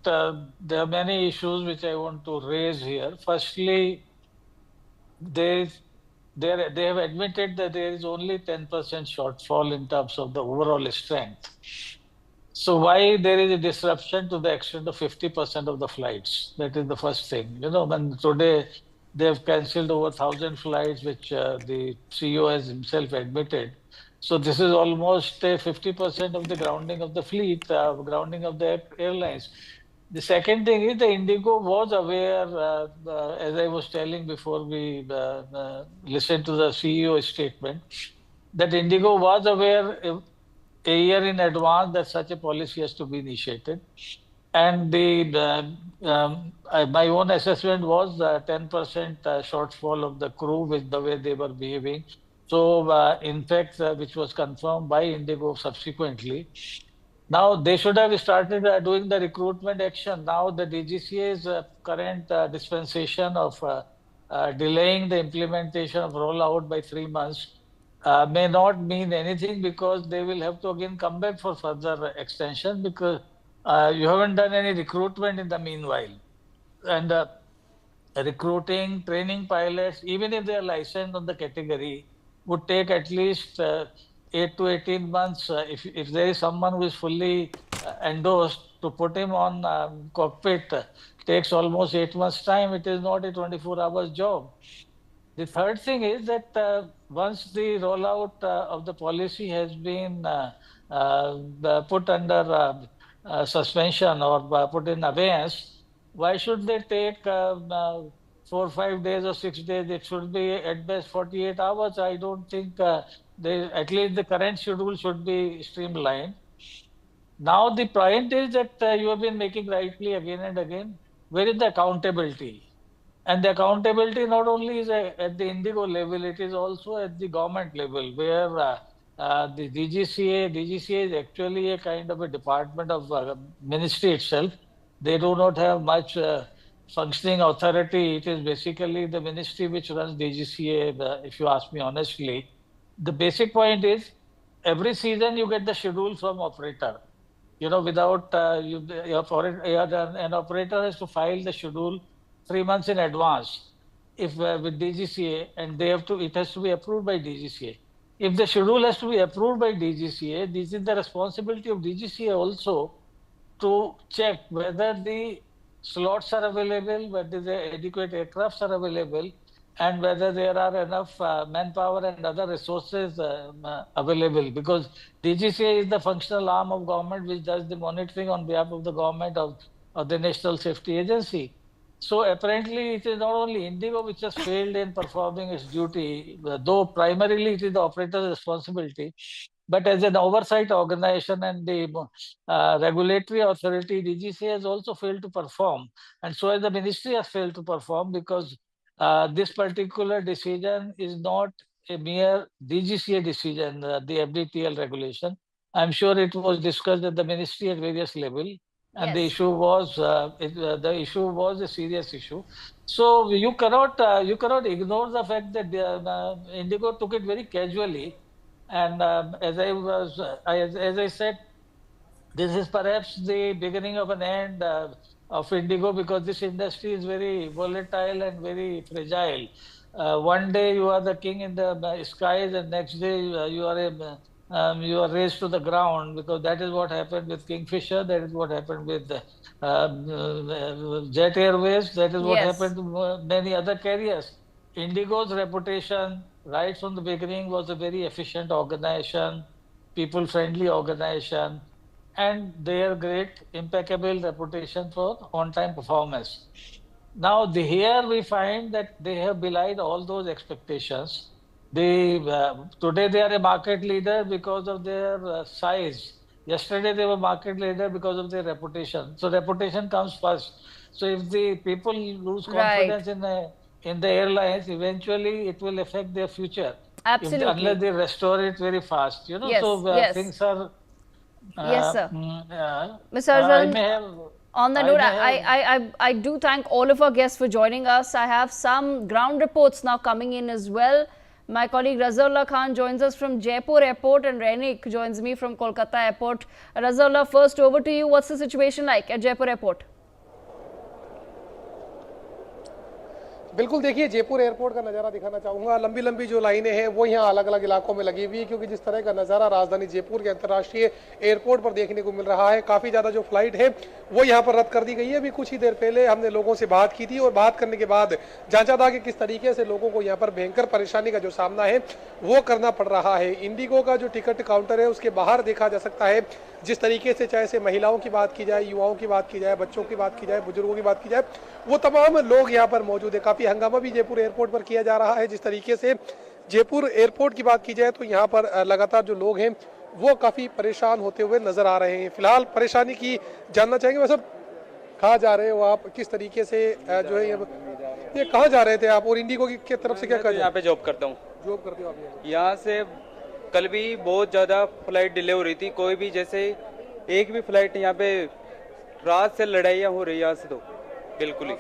There are many issues which I want to raise here. Firstly, they have admitted that there is only 10% shortfall in terms of the overall strength. So why there is a disruption to the extent of 50% of the flights? That is the first thing. When today they have cancelled over 1,000 flights, which the CEO has himself admitted. So this is almost 50% of the grounding of the fleet, grounding of the airlines. The second thing is the IndiGo was aware, as I was telling before we listened to the CEO statement, that IndiGo was aware a year in advance that such a policy has to be initiated. And my own assessment was 10% shortfall of the crew with the way they were behaving. So, in fact, which was confirmed by IndiGo subsequently. Now they should have started doing the recruitment action. Now the DGCA's current dispensation of delaying the implementation of rollout by 3 months may not mean anything, because they will have to again come back for further extension, because you haven't done any recruitment in the meanwhile. And recruiting, training pilots, even if they are licensed on the category, would take at least 8 to 18 months. If there is someone who is fully endorsed, to put him on cockpit takes almost 8 months time. It is not a 24 hours job. The third thing is that once the rollout of the policy has been put under suspension or put in abeyance, why should they take 4, 5 days or 6 days? It should be at best 48 hours. I don't think at least the current schedule should be streamlined. Now the point is that you have been making rightly again and again. Where is the accountability? And the accountability not only is at the IndiGo level, it is also at the government level, where the DGCA is actually a kind of a department of ministry itself. They do not have much functioning authority. It is basically the ministry which runs DGCA, if you ask me honestly. The basic point is, every season you get the schedule from operator. Without an operator has to file the schedule 3 months in advance, if with DGCA, and it has to be approved by DGCA. If the schedule has to be approved by DGCA, this is the responsibility of DGCA also to check whether the slots are available, whether the adequate aircrafts are available, and whether there are enough manpower and other resources available, because DGCA is the functional arm of government which does the monitoring on behalf of the government of the National Safety Agency. So apparently it is not only IndiGo which has failed in performing its duty, though primarily it is the operator's responsibility, but as an oversight organization and the regulatory authority, DGCA has also failed to perform, and so has the ministry has failed to perform, because this particular decision is not a mere DGCA decision, the FDTL regulation. I'm sure it was discussed at the ministry at various levels, and the Yes. issue was a serious issue. So you cannot ignore the fact that IndiGo took it very casually, and as I said, this is perhaps the beginning of an end of IndiGo, because this industry is very volatile and very fragile. One day you are the king in the skies, and next day you are raised to the ground, because that is what happened with Kingfisher. That is what happened with Jet Airways. That is what Yes. happened to many other carriers. IndiGo's reputation right from the beginning was a very efficient organization, people-friendly organization, and their great impeccable reputation for on-time performance. Now, here we find that they have belied all those expectations. Today they are a market leader because of their size. Yesterday they were market leader because of their reputation. So reputation comes first. So if the people lose Right. confidence in the airlines, eventually it will affect their future. Absolutely. Unless they restore it very fast, Yes, So yes. things are. Yes, sir. Mr. I Arjun, may have. on that I note, may have. I do thank all of our guests for joining us. I have some ground reports now coming in as well. My colleague Razaullah Khan joins us from Jaipur Airport, and Renik joins me from Kolkata Airport. Razaullah, first over to you. What's the situation like at Jaipur Airport? बिल्कुल देखिए Jaipur airport का नज़ारा दिखाना चाहूँगा। लंबी लंबी जो लाइनें हैं वो यहाँ अलग अलग इलाकों में लगी हुई है, क्योंकि जिस तरह का नज़ारा राजधानी जयपुर के अंतर्राष्ट्रीय एयरपोर्ट पर देखने को मिल रहा है, काफ़ी ज़्यादा जो फ्लाइट है वो यहाँ पर रद्द कर दी गई है। अभी कुछ ही देर पहले हमने लोगों से बात की थी, और बात करने के बाद जांचा था कि किस तरीके से लोगों को यहाँ पर भयंकर परेशानी का जो सामना है वो करना पड़ रहा है। इंडिगो का जो टिकट काउंटर है उसके बाहर देखा जा सकता है जिस तरीके से, चाहे से महिलाओं की बात की जाए, युवाओं की बात की जाए, बच्चों की बात की जाए, बुजुर्गों की बात की जाए, वो तमाम लोग यहाँ पर मौजूद है। काफ़ी हंगामा भी जयपुर एयरपोर्ट पर किया जा रहा है। जिस तरीके से जयपुर एयरपोर्ट की बात की जाए तो यहाँ पर लगातार जो लोग हैं वो काफ़ी परेशान होते हुए नजर आ रहे हैं। फिलहाल परेशानी की जानना चाहेंगे, वैसे कहाँ जा रहे हो आप, किस तरीके से जो है ये कहाँ जा रहे थे आप, और इंडिगो की तरफ से क्या कर यहाँ पे जॉब करता हूँ। जॉब करते हो आप? यहाँ से कल भी बहुत ज़्यादा फ्लाइट डिले हो रही थी, कोई भी जैसे एक भी फ्लाइट यहाँ पे रात से लड़ाइयाँ हो रही है यहाँ से तो बिल्कुल ही।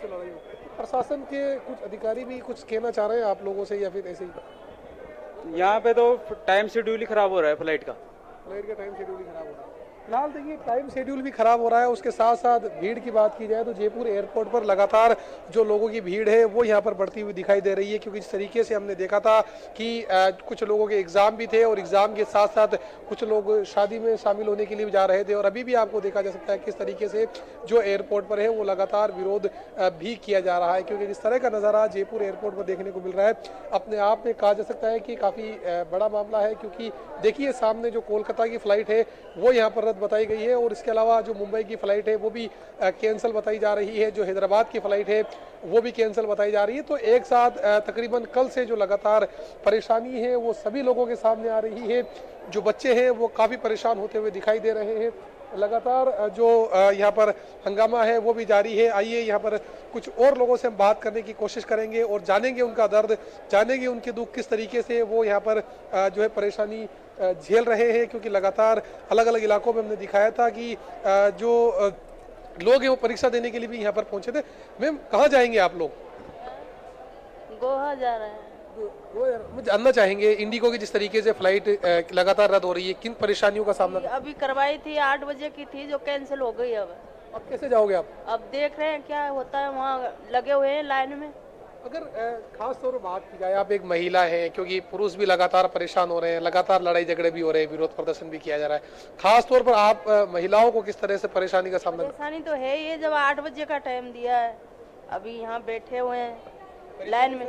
प्रशासन के कुछ अधिकारी भी कुछ कहना चाह रहे हैं आप लोगों से या फिर ऐसे ही? यहाँ पे तो टाइम शेड्यूल ही खराब हो रहा है फ्लाइट का। फ्लाइट का टाइम शेड्यूल ही खराब हो रहा है। फिलहाल देखिए टाइम शेड्यूल भी खराब हो रहा है, उसके साथ साथ भीड़ की बात की जाए तो जयपुर एयरपोर्ट पर लगातार जो लोगों की भीड़ है वो यहाँ पर बढ़ती हुई दिखाई दे रही है, क्योंकि जिस तरीके से हमने देखा था कि कुछ लोगों के एग्जाम भी थे और एग्जाम के साथ साथ कुछ लोग शादी में शामिल होने के लिए जा रहे थे, और अभी भी आपको देखा जा सकता है किस तरीके से जो एयरपोर्ट पर है वो लगातार विरोध भी किया जा रहा है, क्योंकि जिस तरह का नज़ारा जयपुर एयरपोर्ट पर देखने को मिल रहा है अपने आप में कहा जा सकता है कि काफ़ी बड़ा मामला है। क्योंकि देखिए सामने जो कोलकाता की फ्लाइट है वो यहाँ पर रद्द बताई गई है, और इसके अलावा जो मुंबई की फ़्लाइट है वो भी कैंसिल बताई जा रही है, जो हैदराबाद की फ़्लाइट है वो भी कैंसिल बताई जा रही है। तो एक साथ तकरीबन कल से जो लगातार परेशानी है वो सभी लोगों के सामने आ रही है। जो बच्चे हैं वो काफ़ी परेशान होते हुए दिखाई दे रहे हैं। लगातार जो यहाँ पर हंगामा है वो भी जारी है। आइए यहाँ पर कुछ और लोगों से हम बात करने की कोशिश करेंगे और जानेंगे उनका दर्द, जानेंगे उनके दुख, किस तरीके से वो यहाँ पर जो है परेशानी झेल रहे हैं, क्योंकि लगातार अलग अलग इलाकों में हमने दिखाया था कि जो लोग हैं वो परीक्षा देने के लिए भी यहाँ पर पहुंचे थे। मैम कहाँ जाएंगे आप लोग? गोवा जा रहे हैं। मैं जानना चाहेंगे इंडिगो की जिस तरीके से फ्लाइट लगातार रद्द हो रही है, किन परेशानियों का सामना? अभी करवाई थी 8 बजे की थी जो कैंसिल हो गई। अब कैसे जाओगे आप? अब देख रहे हैं क्या होता है, वहाँ लगे हुए हैं लाइन में। अगर खास तौर पर बात की जाए, आप एक महिला हैं, क्योंकि पुरुष भी लगातार परेशान हो रहे हैं, लगातार लड़ाई झगड़े भी हो रहे हैं, विरोध प्रदर्शन भी किया जा रहा है, खास तौर पर आप महिलाओं को किस तरह से परेशानी का सामना? परेशानी तो है ये, जब 8 बजे का टाइम दिया है अभी यहाँ बैठे हुए हैं लाइन में,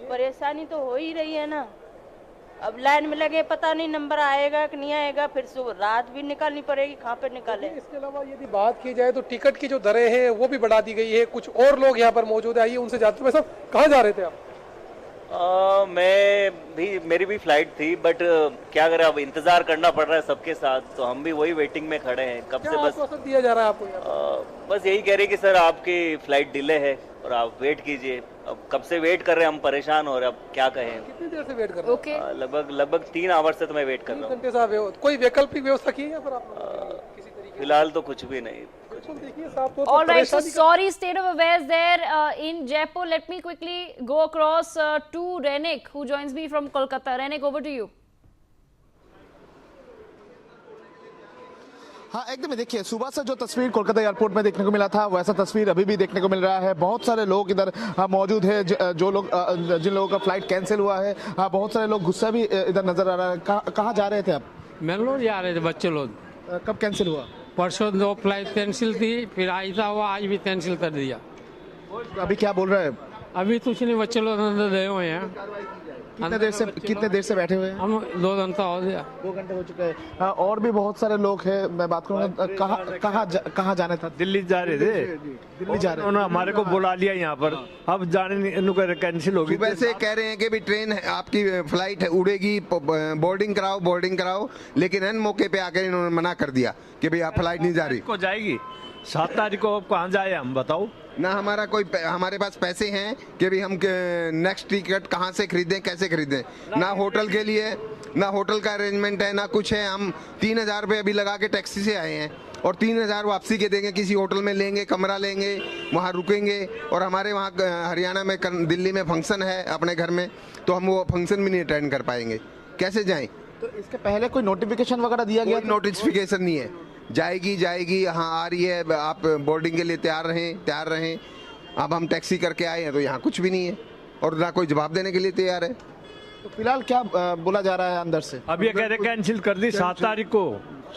परेशानी तो हो ही रही है ना। अब लाइन में लगे, पता नहीं नंबर आएगा कि नहीं आएगा, फिर सुबह रात भी निकालनी पड़ेगी, कहाँ पे निकाले। इसके अलावा यदि बात की जाए तो टिकट की जो दरें हैं वो भी बढ़ा दी गई है। कुछ और लोग यहाँ पर मौजूद है, आइए उनसे जानते हैं। साहब कहाँ जा रहे थे आप? मेरी भी फ्लाइट थी, बट क्या करें, अब इंतजार करना पड़ रहा है सबके साथ, तो हम भी वही वेटिंग में खड़े हैं कब से। बस दिया जा रहा है आपको? बस यही कह रहे कि सर आपकी फ्लाइट डिले है और आप वेट कीजिए। अब कब से वेट कर रहे हैं, हम परेशान हो रहे हैं, अब क्या कहें। कितनी देर से वेट कर रहे हैं? लगभग 3 आवर से तो मैं वेट कर रहा हूँ। कोई वैकल्पिक व्यवस्था की है या फिर आप किसी तरीके? फिलहाल तो कुछ भी नहीं। All right, so sorry state of affairs there in Jaipur. Let me quickly go across to Renik, who joins me from Kolkata. Renik, over to you. हाँ एकदम, देखिए सुबह से जो तस्वीर कोलकाता एयरपोर्ट में देखने को मिला था वैसा तस्वीर अभी भी देखने को मिल रहा है। बहुत सारे लोग इधर मौजूद है, जो लोग जिन लोगों का फ्लाइट कैंसिल हुआ है, बहुत सारे लोग गुस्सा भी इधर नजर आ रहा है। कहाँ जा रहे थे आप? मैंगलोर जा रहे थे बच्चे लोग। कब कैंसिल हुआ? परसों 2 फ्लाइट कैंसिल थी, फिर ऐसा हुआ आज भी कैंसिल कर दिया। अभी क्या बोल रहे हैं? अभी कुछ नहीं, बच्चे लोग अंदर गए हुए हैं। कितने देर से बैठे हुए हैं? हम 2 घंटा हो गया। 2 घंटे हो चुके हैं। हाँ, और भी बहुत सारे लोग हैं। मैं बात करूँगा, कहाँ जाने था? दिल्ली जा रहे थे। दिल्ली जा रहे? उन्होंने हमारे को बुला लिया यहाँ पर, अब जाने कैंसिल होगी। वैसे कह रहे हैं कि भी ट्रेन आपकी फ्लाइट उड़ेगी, बोर्डिंग कराओ, लेकिन एन मौके पे आकर इन्होंने मना कर दिया कि भाई आप फ्लाइट नहीं जा रही। को जाएगी 7 तारीख को, कहाँ जाए हम बताओ ना। हमारे पास पैसे हैं कि भी हम नेक्स्ट टिकट कहाँ से खरीदें, कैसे खरीदें, ना होटल के लिए, ना होटल का अरेंजमेंट है, ना कुछ है। हम 3000 रुपये अभी लगा के टैक्सी से आए हैं और 3000 वापसी के देंगे, किसी होटल में लेंगे, कमरा लेंगे, वहाँ रुकेंगे। और हमारे वहाँ हरियाणा में दिल्ली में फंक्शन है अपने घर में, तो हम वो फंक्शन भी नहीं अटेंड कर पाएंगे, कैसे जाएं? तो इसके पहले कोई नोटिफिकेशन वगैरह दिया गया? नोटिफिकेशन नहीं है। जाएगी, हाँ आ रही है, आप बोर्डिंग के लिए तैयार रहें। अब हम टैक्सी करके आए हैं तो यहाँ कुछ भी नहीं है और ना कोई जवाब देने के लिए तैयार है। तो फिलहाल क्या बोला जा रहा है अंदर से? अब ये कह रहे कैंसिल कर दी 7 तारीख को।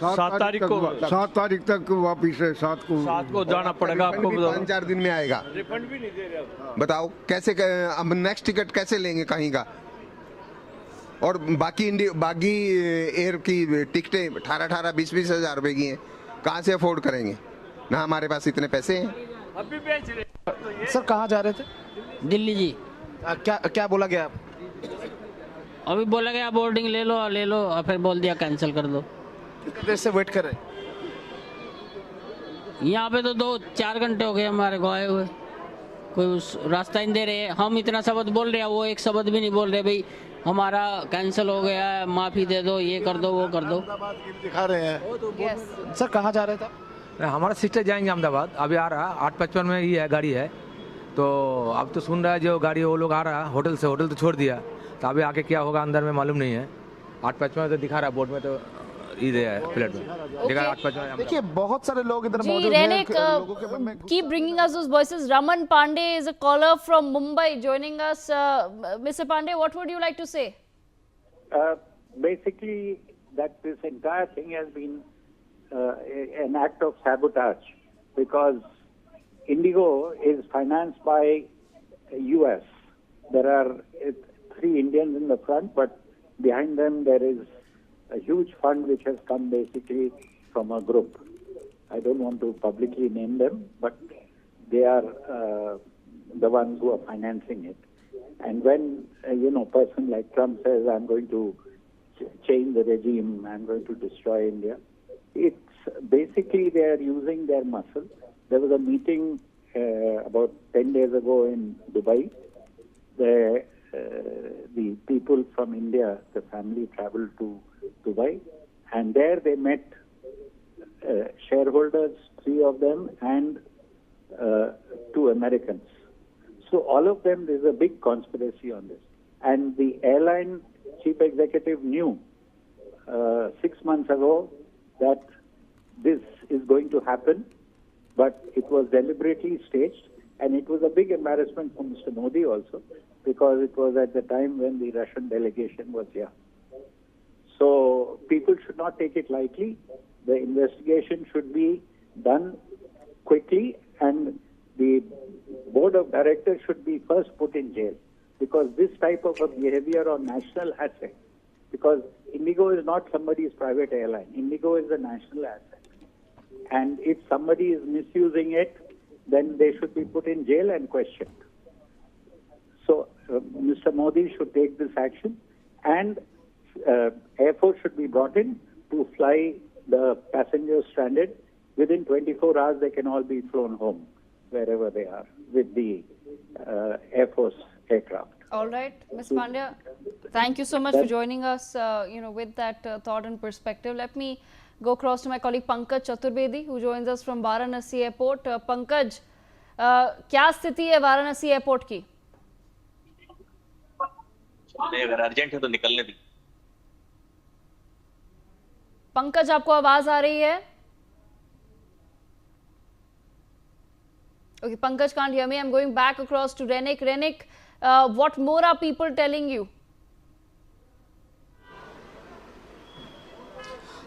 7 तारीख तक वापिस है। 7 को जाना पड़ेगा आपको। 5-4 दिन में आएगा। रिफंड भी नहीं दे रहे। बताओ कैसे, अब नेक्स्ट टिकट कैसे लेंगे कहीं का? और बाकी एयर की टिकटें 18-20 हज़ार रुपए की हैं, कहाँ से अफोर्ड करेंगे? ना हमारे पास इतने पैसे हैं। अभी बेच रहे। सर कहाँ जा रहे थे? दिल्ली जी। क्या बोला गया? अभी बोला गया बोर्डिंग ले लो और फिर बोल दिया कैंसिल कर दो। कितनी देर से वेट कर रहे हैं? यहाँ पे तो 2-4 घंटे हो गए हमारे को आए हुए, कोई उस रास्ता ही नहीं दे रहे। हम इतना शब्द बोल रहे हैं, वो एक शब्द भी नहीं बोल रहे, भाई हमारा कैंसिल हो गया है, माफ़ी दे दो, ये कर दो, वो कर दो। दिखा रहे हैं। सर कहाँ जा रहे थे? हमारा सिस्टर जाएंगे अहमदाबाद, अभी आ रहा 8:55 में ही है, गाड़ी है। तो अब तो सुन रहा है जो गाड़ी वो लोग आ रहा है होटल से, होटल तो छोड़ दिया, तो अभी आके क्या होगा अंदर में मालूम नहीं है। 8:55 तो दिखा रहा है बोर्ड में, तो इधर है प्लेट में दिखा 8:55। देखिए बहुत सारे लोग इधर जी, मौजूद Renik, हैं। keep bringing us those voices. Raman Pandey is a caller from Mumbai joining us. Mr. Pandey, what would you like to say? Basically, that this entire thing has been an act of sabotage, because IndiGo is financed by US. There are 3 Indians in the front, but behind them there is a huge fund which has come basically from a group. I don't want to publicly name them, but they are the ones who are financing it. And when person like Trump says, I'm going to change the regime, I'm going to destroy India, it's basically they are using their muscle. There was a meeting about 10 days ago in Dubai. The people from India, the family traveled to Dubai, and there they met shareholders, 3 of them, and 2 Americans. So all of them, there's a big conspiracy on this. And the airline chief executive knew 6 months ago that this is going to happen, but it was deliberately staged, and it was a big embarrassment for Mr. Modi also, because it was at the time when the Russian delegation was here. So people should not take it lightly. The investigation should be done quickly, and the board of directors should be first put in jail, because this type of a behavior on national asset, because IndiGo is not somebody's private airline. IndiGo is a national asset. And if somebody is misusing it, then they should be put in jail and questioned. So Mr. Modi should take this action, and Air Force should be brought in to fly the passengers stranded. Within 24 hours, they can all be flown home, wherever they are, with the Air Force aircraft. All right, Ms. Pandya, thank you so much for joining us, with that thought and perspective. Let me go across to my colleague Pankaj Chaturbedi, who joins us from Varanasi Airport. Pankaj, क्या स्थिति है Varanasi airport की? अगर urgent है तो निकलने दी। पंकज, आपको आवाज आ रही है? Okay, Pankaj can't hear me. I'm going back across to Renik. Renik, what more are people telling you?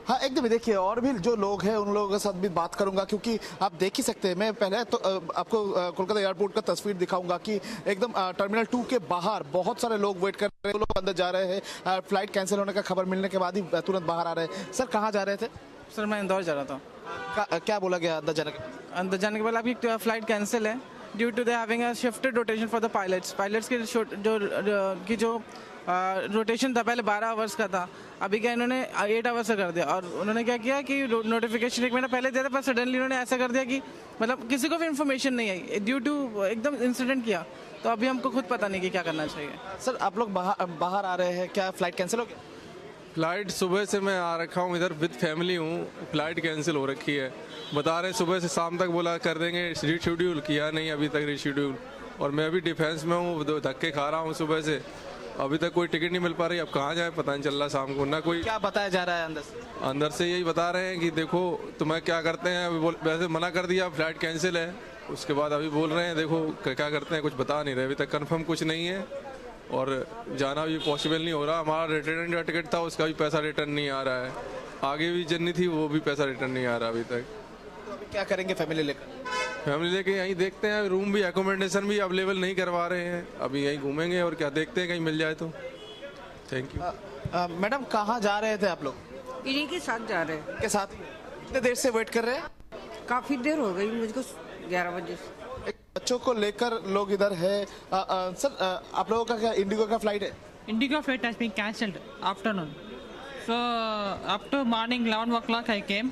हाँ एकदम, देखिए और भी जो लोग हैं उन लोगों के साथ भी बात करूंगा, क्योंकि आप देख ही सकते हैं। मैं पहले तो आपको कोलकाता एयरपोर्ट का तस्वीर दिखाऊंगा कि एकदम टर्मिनल 2 के बाहर बहुत सारे लोग वेट कर रहे हैं, लोग अंदर जा रहे हैं। फ्लाइट कैंसिल होने का खबर मिलने के बाद ही तुरंत बाहर आ रहे हैं। सर कहाँ जा रहे थे? सर मैं इंदौर जा रहा था। क्या बोला गया अंदर जाने के? अंदर जाने के बाद आपकी फ्लाइट कैंसिल है due to they having a shifted rotation for the pilots की जो रोटेशन था पहले 12 आवर्स का था, अभी क्या इन्होंने 8 आवर्स का कर दिया। और उन्होंने क्या किया कि नोटिफिकेशन 1 महीना पहले दिया था, पर सडनली उन्होंने ऐसा कर दिया कि मतलब किसी को भी इन्फॉर्मेशन नहीं आई, ड्यू टू एकदम इंसिडेंट किया। तो अभी हमको खुद पता नहीं कि क्या करना चाहिए। सर आप लोग बाहर आ रहे हैं, क्या फ्लाइट कैंसिल हो गया? फ्लाइट सुबह से मैं आ रखा हूँ इधर विद फैमिली हूँ, फ्लाइट कैंसिल हो रखी है। बता रहे सुबह से शाम तक बोला कर देंगे, रीशेड्यूल किया नहीं अभी तक रीशेड्यूल। और मैं अभी डिफेंस में हूँ, धक्के खा रहा हूँ सुबह से, अभी तक कोई टिकट नहीं मिल पा रही। अब कहाँ जाए पता नहीं चल रहा शाम को, ना कोई। क्या बताया जा रहा है अंदर से? अंदर से यही बता रहे हैं कि देखो तुम्हें क्या करते हैं। अभी वैसे मना कर दिया, फ्लाइट कैंसिल है, उसके बाद अभी बोल रहे हैं देखो क्या करते हैं, कुछ बता नहीं रहे। अभी तक कंफर्म कुछ नहीं है, और जाना भी पॉसिबल नहीं हो रहा। हमारा रिटर्न का टिकट था, उसका भी पैसा रिटर्न नहीं आ रहा है। आगे भी जर्नी थी, वो भी पैसा रिटर्न नहीं आ रहा अभी तक। तो अभी क्या करेंगे फैमिली लेकर? फैमिली लेके यहीं देखते हैं, रूम भी एकोमोडेशन भी अवेलेबल नहीं करवा रहे हैं। अभी यहीं घूमेंगे और क्या, देखते हैं कहीं मिल जाए तो। Thank you. मैडम कहाँ जा रहे थे आप लोग? इन्हीं के साथ जा रहे हैं। के साथ? कितने देर से वेट कर रहे हैं? काफ़ी देर हो गई मुझको, 11 बजे से। बच्चों को लेकर लोग इधर है। सर आप लोगों का क्या इंडिगो का फ्लाइट है? Indigo flight has been cancelled afternoon. So after morning 11 o'clock I came.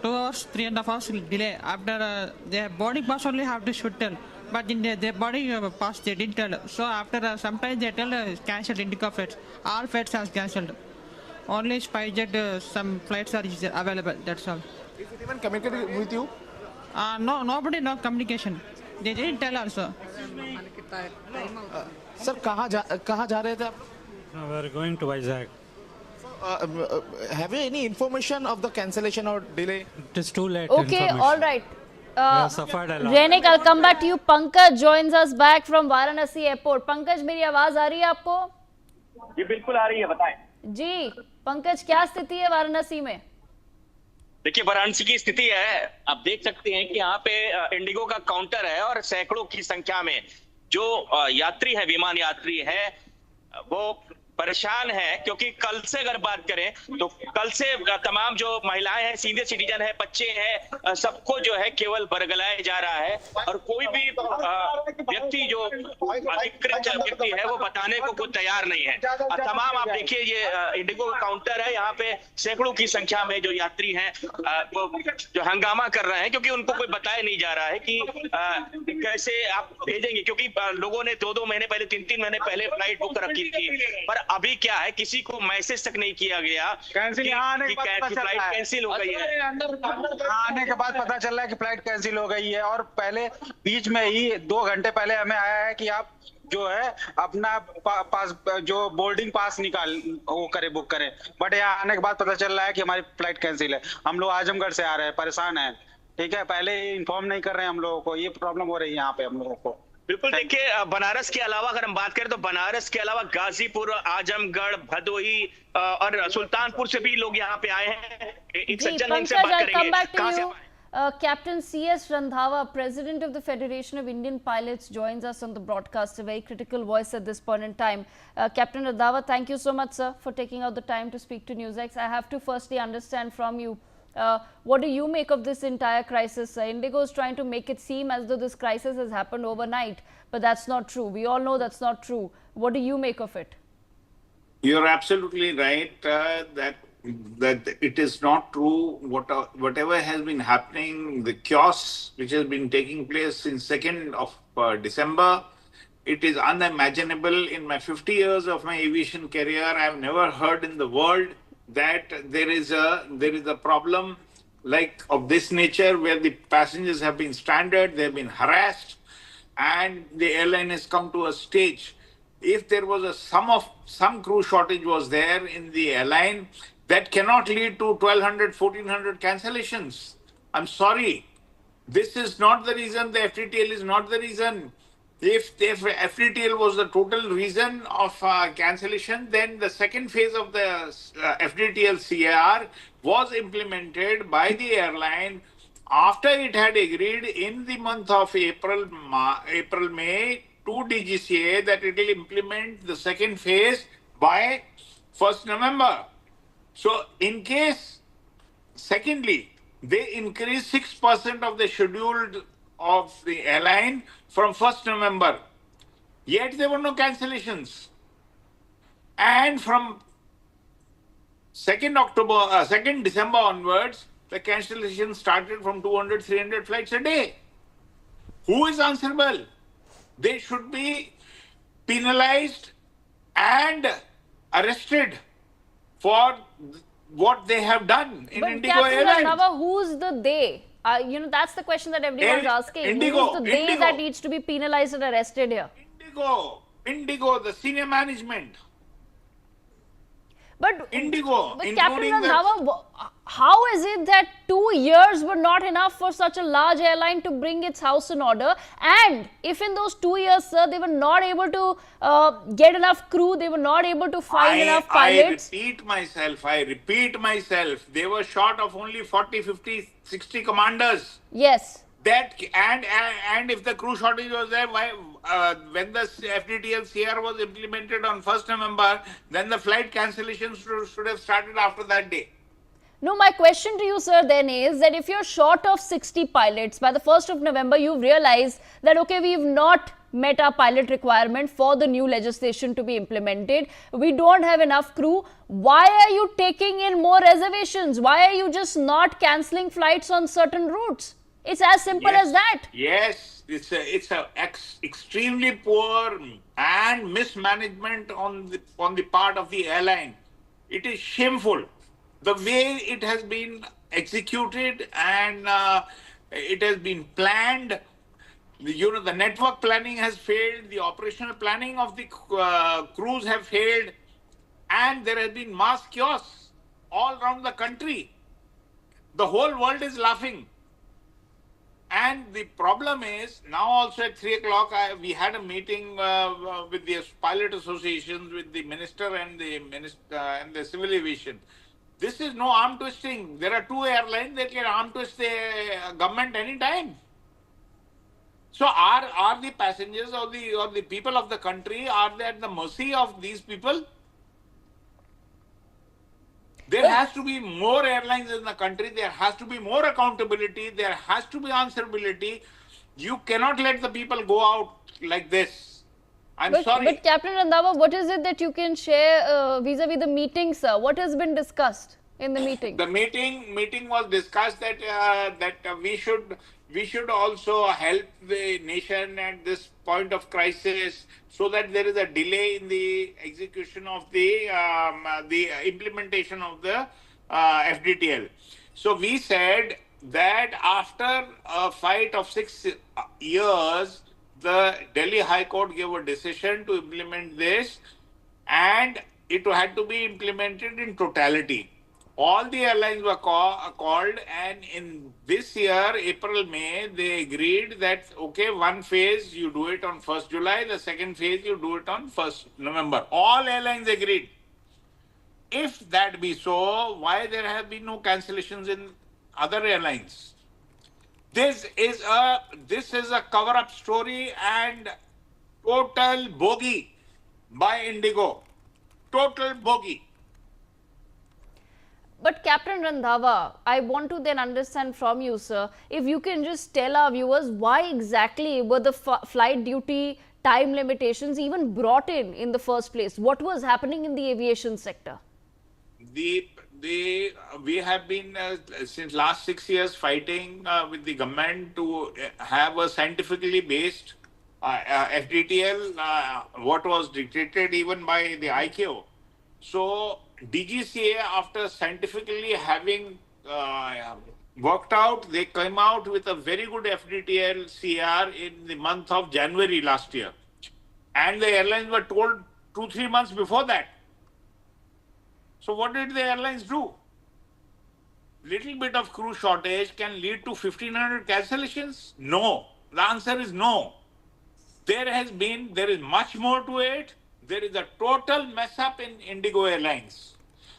2 hours, 3.5 hours delay. After their boarding pass only have to should tell. But in their boarding pass they didn't tell. So after sometimes they tell cancelled IndiGo flights. All flights are cancelled. Only SpiceJet some flights are available. That's all. Is it even communicated with you? No, nobody no communication. They didn't tell also. Sir कहाँ जा रहे थे आप? We are going to Vizag. Have you any information of the cancellation or delay? It is too late. Okay, all right. We have suffered a lot. Renik, I'll come back to you. Pankaj joins us back from Varanasi airport. Pankaj, मेरी आवाज आ रही है आपको? जी बिल्कुल आ रही है, बताएं। जी, पंकज क्या स्थिति है वाराणसी में? देखिए वाराणसी की स्थिति है, आप देख सकते हैं कि यहाँ पे इंडिगो का काउंटर है और सैकड़ों की संख्या में जो यात्री है, विमान यात्री है, वो परेशान है क्योंकि कल से अगर बात करें तो कल से तमाम जो महिलाएं हैं, सीनियर सिटीजन है, बच्चे हैं, सबको जो है केवल बरगलाया जा रहा है और कोई भी व्यक्ति जो अधिकृत व्यक्ति है वो बताने को कोई तैयार नहीं है। तमाम आप देखिए ये इंडिगो का काउंटर है, यहाँ पे सैकड़ों की संख्या में जो यात्री हैं वो जो हंगामा कर रहे हैं क्योंकि उनको कोई बताया नहीं जा रहा है कि कैसे आप भेजेंगे, क्योंकि लोगों ने 2-2 महीने पहले, 3-3 महीने पहले फ्लाइट बुक रखी थी, पर अभी क्या है किसी को मैसेज तक नहीं किया गया कैंसिल आने के बाद फ्लाइट कैंसिल हो गई है। आने के बाद पता चल रहा है कि फ्लाइट कैंसिल हो गई है और पहले बीच में ही 2 घंटे पहले हमें आया है कि आप जो है अपना पास जो बोर्डिंग पास वो करे, बुक करें, बट यहाँ आने के बाद पता चल रहा है कि हमारी फ्लाइट कैंसिल है। हम लोग आजमगढ़ से आ रहे हैं, परेशान हैं, ठीक है, पहले इन्फॉर्म नहीं कर रहे हैं हम लोगों को, ये प्रॉब्लम हो रही है यहाँ पे हम लोगों को। बिल्कुल, देखिए बनारस के अलावा अगर हम बात करें तो बनारस के अलावा गाजीपुर, आजमगढ़, भदोही और सुल्तानपुर से भी लोग यहाँ पे आए हैं। एक सज्जन इनसे बात करेंगे। कहां से Captain C.S. Randhawa, President of the Federation of Indian Pilots, joins us on the broadcast, a very critical voice at this point in time. Captain Randhawa, thank you so much, sir, for taking out the time to speak to NewsX. I have to firstly understand from you, what do you make of this entire crisis? IndiGo is trying to make it seem as though this crisis has happened overnight, but that's not true. We all know that's not true. What do you make of it? You're absolutely right that it is not true. Whatever has been happening, the chaos which has been taking place since 2nd of December, it is unimaginable. In my 50 years of my aviation career, I have never heard in the world that there is a problem like of this nature where the passengers have been stranded, they have been harassed, and the airline has come to a stage. If there was some crew shortage was there in the airline, that cannot lead to 1,200, 1,400 cancellations. I'm sorry. This is not the reason. The FTTL is not the reason. If FTTL was the total reason of cancellation, then the second phase of the FTTL CAR was implemented by the airline after it had agreed in the month of April, May to DGCA that it will implement the second phase by 1st November. So in case, secondly, they increase 6% of the schedule of the airline from 1st November. Yet there were no cancellations. And from 2nd December onwards, the cancellation started from 200, 300 flights a day. Who is answerable? They should be penalized and arrested for what they have done in IndiGo Airlines. Randhawa, who's the they? That's the question that everyone's asking. IndiGo, who's the they that needs to be penalized and arrested here? IndiGo, the senior management. But IndiGo, Captain Randhawa, how is it that 2 years were not enough for such a large airline to bring its house in order? And if in those 2 years, sir, they were not able to get enough crew, they were not able to find enough pilots. I repeat myself, they were short of only 40, 50, 60 commanders. Yes. And if the crew shortage was there, when the FDTL CR was implemented on 1st November, then the flight cancellations should have started after that day. No, my question to you, sir, then is that if you're short of 60 pilots by the 1st of November, you've realized that, okay, we've not met our pilot requirement for the new legislation to be implemented. We don't have enough crew. Why are you taking in more reservations? Why are you just not cancelling flights on certain routes? It's as simple as that. Yes, it's a extremely poor and mismanagement on the part of the airline. It is shameful the way it has been executed and it has been planned. The network planning has failed. The operational planning of the crews have failed, and there has been mass chaos all around the country. The whole world is laughing. And the problem is, now also at 3 o'clock, we had a meeting with the pilot associations, with the minister and the civil aviation. This is no arm twisting. There are two airlines that can arm twist the government anytime. So are the passengers or the people of the country, are they at the mercy of these people? There has to be more airlines in the country. There has to be more accountability. There has to be answerability. You cannot let the people go out like this. I'm sorry. But Captain Randhawa, what is it that you can share vis-a-vis the meeting, sir? What has been discussed in the meeting? The meeting was discussed that we should also help the nation at this point of crisis, so that there is a delay in the execution of the implementation of the FDTL. So we said that after a fight of 6 years, the Delhi High Court gave a decision to implement this, and it had to be implemented in totality. All the airlines were called, and in this year, April, May, they agreed that, okay, one phase you do it on 1st July, the second phase you do it on 1st November. All airlines agreed. If that be so, why there have been no cancellations in other airlines? This is a cover-up story and total bogey by IndiGo. Total bogey. But Captain Randhawa, I want to then understand from you, sir, if you can just tell our viewers why exactly were the flight duty time limitations even brought in the first place? What was happening in the aviation sector? We have been since last 6 years fighting with the government to have a scientifically based FDTL, what was dictated even by the ICAO. So DGCA, after scientifically having worked out, they came out with a very good FDTL CR in the month of January last year. And the airlines were told 2-3 months before that. So what did the airlines do? Little bit of crew shortage can lead to 1,500 cancellations? No. The answer is no. There is much more to it. There is a total mess up in IndiGo Airlines.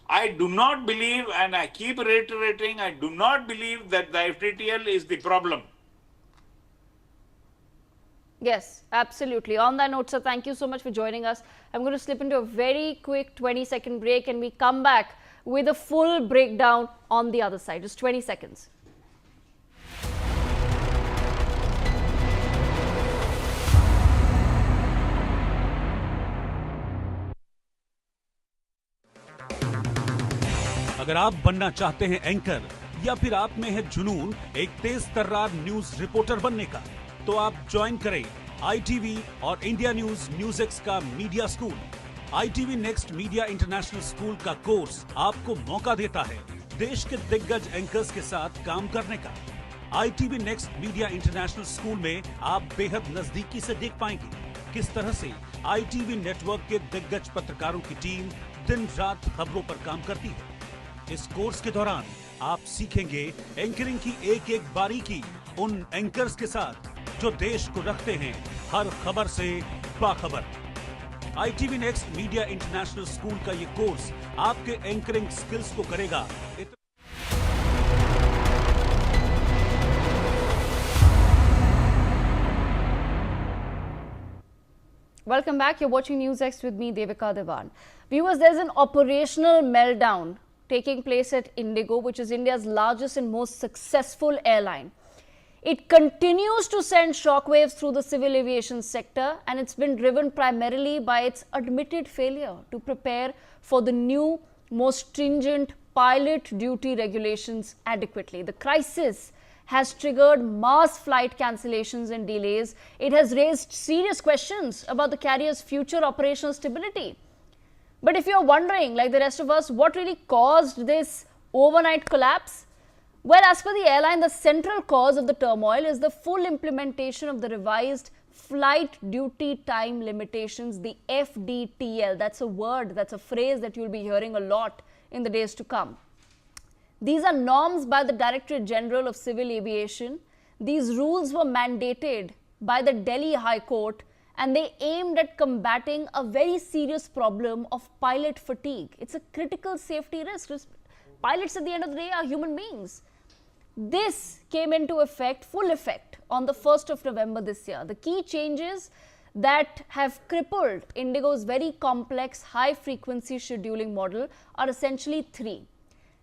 I do not believe, and I keep reiterating, I do not believe that the FDTL is the problem. Yes, absolutely. On that note, sir, thank you so much for joining us. I'm going to slip into a very quick 20-second break, and we come back with a full breakdown on the other side. Just 20 seconds. अगर आप बनना चाहते हैं anchor या फिर आप में है जुनून एक तेज तर्रार न्यूज रिपोर्टर बनने का, तो आप ज्वाइन करें ITV और इंडिया NewsX का media school. ITV next media international school का कोर्स आपको मौका देता है देश के दिग्गज एंकर्स के साथ काम करने का। ITV next media international school में आप बेहद नजदीकी से देख पाएंगे किस तरह से ITV नेटवर्क के दिग्गज पत्रकारों की टीम दिन रात खबरों पर काम करती है। इस कोर्स के दौरान आप सीखेंगे एंकरिंग की एक एक बारीकी उन एंकर्स के साथ जो देश को रखते हैं हर खबर से बाखबर। ITV next media international school का ये कोर्स आपके एंकरिंग स्किल्स को करेगा। Welcome back. You're watching NewsX with me, Devika Devan. Viewers, there's an operational meltdown taking place at IndiGo, which is India's largest and most successful airline. It continues to send shockwaves through the civil aviation sector, and it's been driven primarily by its admitted failure to prepare for the new, more stringent pilot duty regulations adequately. The crisis has triggered mass flight cancellations and delays. It has raised serious questions about the carrier's future operational stability. But if you're wondering, like the rest of us, what really caused this overnight collapse? Well, as per the airline, the central cause of the turmoil is the full implementation of the revised flight duty time limitations, the FDTL. That's a word, that's a phrase that you'll be hearing a lot in the days to come. These are norms by the Directorate General of Civil Aviation. These rules were mandated by the Delhi High Court, and they aimed at combating a very serious problem of pilot fatigue. It's a critical safety risk. Pilots at the end of the day are human beings. This came into effect, full effect, on the 1st of November this year. The key changes that have crippled IndiGo's very complex high-frequency scheduling model are essentially three.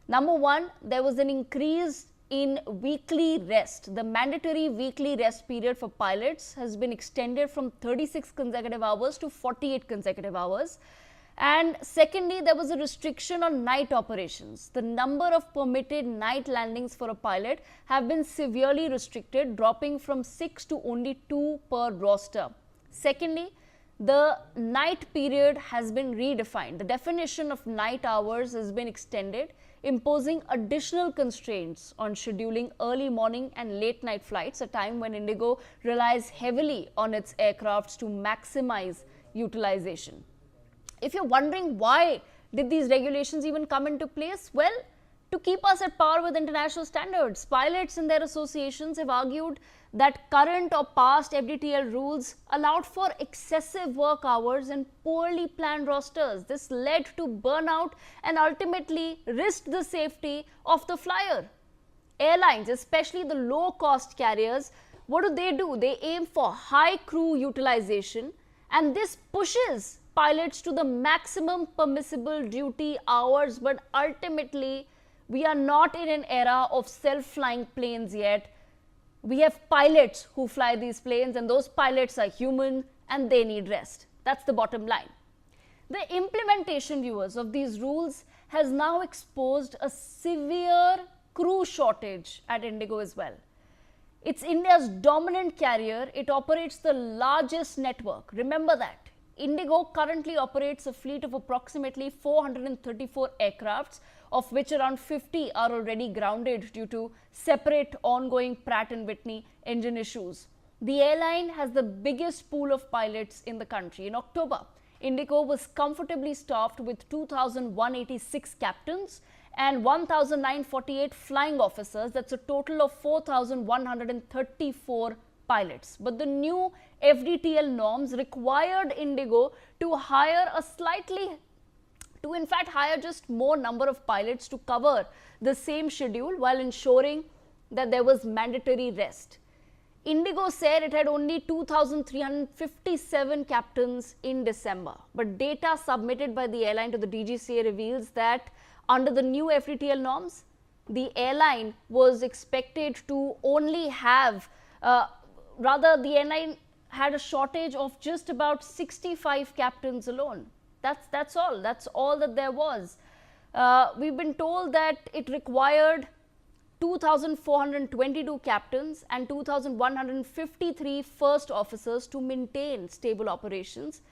Number one, there was an increase in weekly rest. The mandatory weekly rest period for pilots has been extended from 36 consecutive hours to 48 consecutive hours. And secondly, there was a restriction on night operations. The number of permitted night landings for a pilot have been severely restricted, dropping from 6 to only 2 per roster. Secondly, the night period has been redefined. The definition of night hours has been extended, imposing additional constraints on scheduling early morning and late night flights, a time when IndiGo relies heavily on its aircrafts to maximize utilization. If you're wondering why did these regulations even come into place, well, to keep us at par with international standards. Pilots and their associations have argued that current or past FDTL rules allowed for excessive work hours and poorly planned rosters. This led to burnout and ultimately risked the safety of the flyer. Airlines, especially the low-cost carriers, what do? They aim for high crew utilization, and this pushes pilots to the maximum permissible duty hours, but ultimately we are not in an era of self-flying planes yet. We have pilots who fly these planes, and those pilots are human and they need rest. That's the bottom line. The implementation, viewers, of these rules has now exposed a severe crew shortage at IndiGo as well. It's India's dominant carrier. It operates the largest network. Remember that. IndiGo currently operates a fleet of approximately 434 aircrafts, of which around 50 are already grounded due to separate ongoing Pratt & Whitney engine issues. The airline has the biggest pool of pilots in the country. In October, IndiGo was comfortably staffed with 2,186 captains and 1,948 flying officers. That's a total of 4,134 pilots. But the new FDTL norms required IndiGo to hire just more number of pilots to cover the same schedule while ensuring that there was mandatory rest. IndiGo said it had only 2,357 captains in December, but data submitted by the airline to the DGCA reveals that under the new FDTL norms, the airline was expected to only have the airline had a shortage of just about 65 captains alone. That's all that there was. We've been told that it required 2,422 captains and 2,153 first officers to maintain stable operations,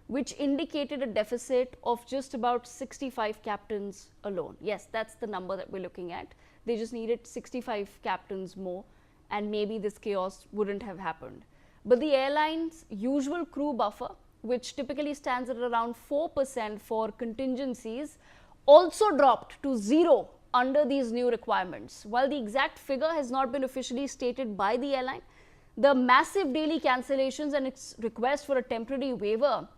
which indicated a deficit of just about 65 captains alone. Yes, that's the number that we're looking at. They just needed 65 captains more, and maybe this chaos wouldn't have happened. But the airline's usual crew buffer, which typically stands at around 4% for contingencies, also dropped to 0 under these new requirements. While the exact figure has not been officially stated by the airline, the massive daily cancellations and its request for a temporary waiver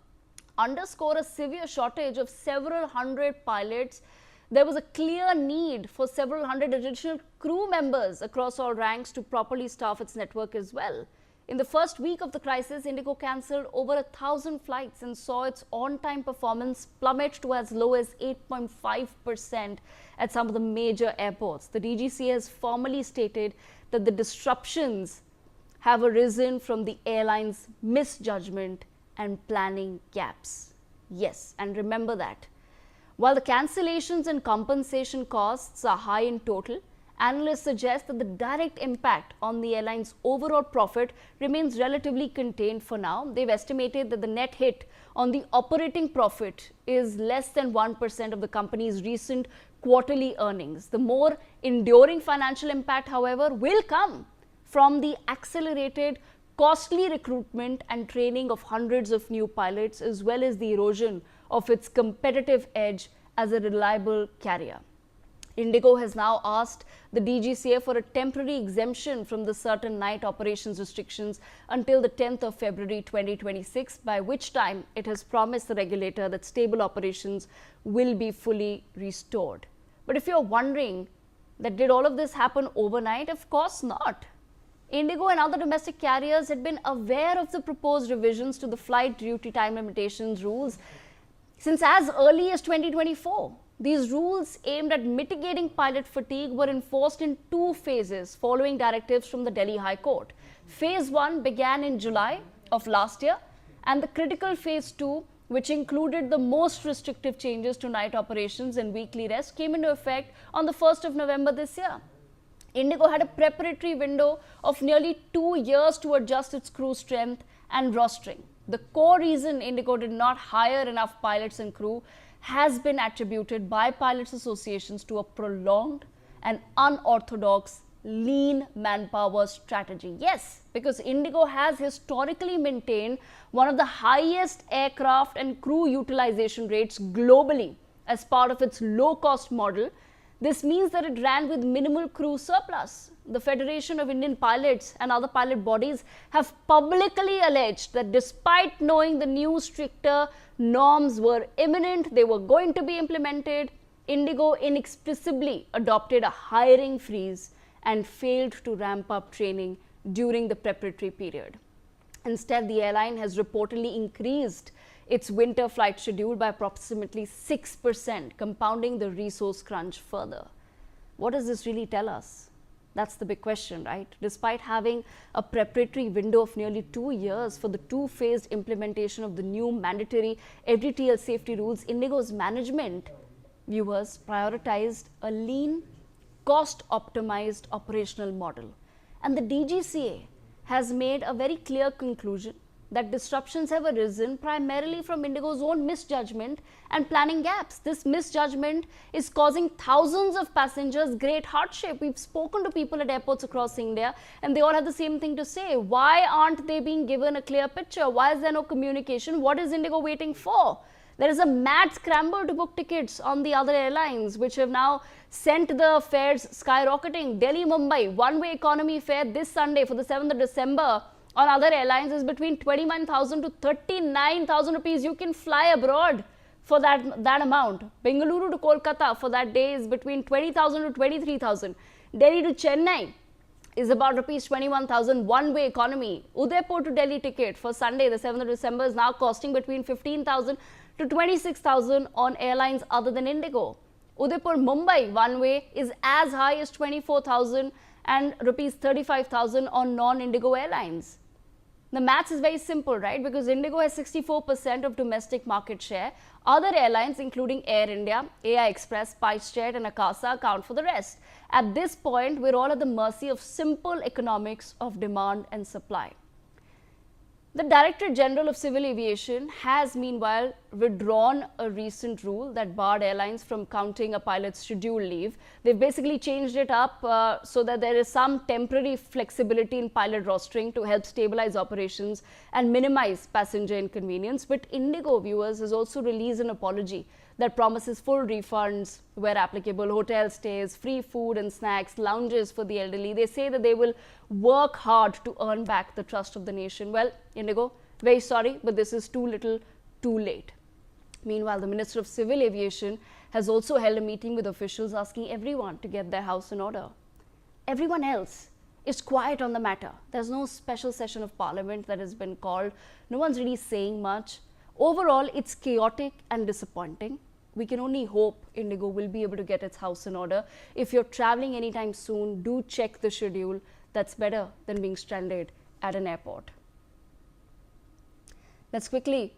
underscore a severe shortage of several hundred pilots. There was a clear need for several hundred additional crew members across all ranks to properly staff its network as well. In the first week of the crisis, IndiGo cancelled over 1,000 flights and saw its on-time performance plummet to as low as 8.5% at some of the major airports. The DGCA has formally stated that the disruptions have arisen from the airline's misjudgment and planning gaps. Yes, and remember that. While the cancellations and compensation costs are high in total, analysts suggest that the direct impact on the airline's overall profit remains relatively contained for now. They've estimated that the net hit on the operating profit is less than 1% of the company's recent quarterly earnings. The more enduring financial impact, however, will come from the accelerated costly recruitment and training of hundreds of new pilots, as well as the erosion of its competitive edge as a reliable carrier. IndiGo has now asked the DGCA for a temporary exemption from the certain night operations restrictions until the 10th of February 2026, by which time it has promised the regulator that stable operations will be fully restored. But if you're wondering that did all of this happen overnight, of course not. IndiGo and other domestic carriers had been aware of the proposed revisions to the flight duty time limitations rules since as early as 2024. These rules aimed at mitigating pilot fatigue were enforced in 2 phases following directives from the Delhi High Court. Phase 1 began in July of last year, and the critical Phase 2, which included the most restrictive changes to night operations and weekly rest, came into effect on the 1st of November this year. IndiGo had a preparatory window of nearly 2 years to adjust its crew strength and rostering. The core reason IndiGo did not hire enough pilots and crew has been attributed by pilots associations to a prolonged and unorthodox lean manpower strategy. Yes, because IndiGo has historically maintained one of the highest aircraft and crew utilization rates globally as part of its low-cost model. This means that it ran with minimal crew surplus. The Federation of Indian Pilots and other pilot bodies have publicly alleged that despite knowing the new stricter norms were imminent, they were going to be implemented, IndiGo inexplicably adopted a hiring freeze and failed to ramp up training during the preparatory period. Instead, the airline has reportedly increased its winter flight schedule by approximately 6%, compounding the resource crunch further. What does this really tell us? That's the big question, right? Despite having a preparatory window of nearly 2 years for the 2-phased implementation of the new mandatory FDTL safety rules, IndiGo's management, viewers, prioritized a lean, cost-optimized operational model. And the DGCA has made a very clear conclusion that disruptions have arisen primarily from IndiGo's own misjudgment and planning gaps. This misjudgment is causing thousands of passengers great hardship. We've spoken to people at airports across India and they all have the same thing to say. Why aren't they being given a clear picture? Why is there no communication? What is IndiGo waiting for? There is a mad scramble to book tickets on the other airlines, which have now sent the fares skyrocketing. Delhi-Mumbai one-way economy fare this Sunday for the 7th of December on other airlines is between 21,000 to 39,000 rupees. You can fly abroad for that amount. Bengaluru to Kolkata for that day is between 20,000 to 23,000. Delhi to Chennai is about rupees 21,000 one-way economy. Udaipur to Delhi ticket for Sunday, the 7th of December, is now costing between 15,000 to 26,000 on airlines other than IndiGo. Udaipur Mumbai one-way is as high as 24,000 and rupees 35,000 on non-IndiGo airlines. The maths is very simple, right? Because IndiGo has 64% of domestic market share. Other airlines, including Air India, AI Express, SpiceJet and Akasa, account for the rest. At this point, we're all at the mercy of simple economics of demand and supply. The Director General of Civil Aviation has meanwhile withdrawn a recent rule that barred airlines from counting a pilot's scheduled leave. They've basically changed it up so that there is some temporary flexibility in pilot rostering to help stabilize operations and minimize passenger inconvenience. But IndiGo, viewers, has also released an apology that promises full refunds where applicable, hotel stays, free food and snacks, lounges for the elderly. They say that they will work hard to earn back the trust of the nation. Well, IndiGo, very sorry, but this is too little, too late. Meanwhile, the Minister of Civil Aviation has also held a meeting with officials asking everyone to get their house in order. Everyone else It's quiet on the matter. There's no special session of parliament that has been called. No one's really saying much. Overall, it's chaotic and disappointing. We can only hope IndiGo will be able to get its house in order. If you're traveling anytime soon, do check the schedule. That's better than being stranded at an airport. Let's quickly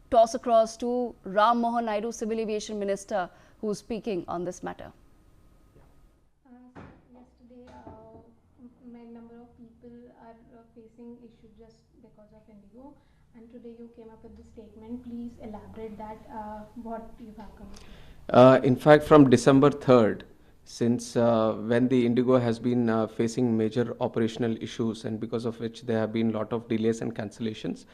toss across to Ram Mohan Naidu, Civil Aviation Minister, who's speaking on this matter. Yesterday, a number of people are facing issues just because of IndiGo, and today you came up with the statement. Please elaborate that, what you have come. In fact, from December 3rd, since when the IndiGo has been facing major operational issues, and because of which there have been a lot of delays and cancellations,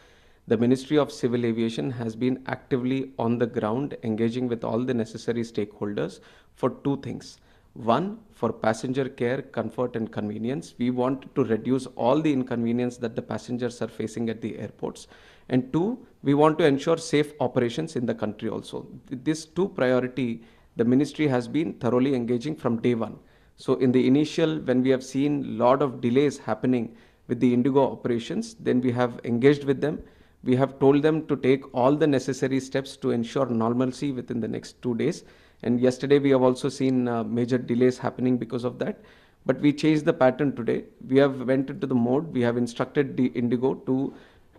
the Ministry of Civil Aviation has been actively on the ground engaging with all the necessary stakeholders for two things. One, for passenger care, comfort and convenience. We want to reduce all the inconvenience that the passengers are facing at the airports. And two, we want to ensure safe operations in the country also. This two priority, the ministry has been thoroughly engaging from day one. So in the initial, when we have seen lot of delays happening with the IndiGo operations, then we have engaged with them. We have told them to take all the necessary steps to ensure normalcy within the next 2 days. And yesterday we have also seen major delays happening because of that. But we changed the pattern today. We have went into the mode. We have instructed the IndiGo to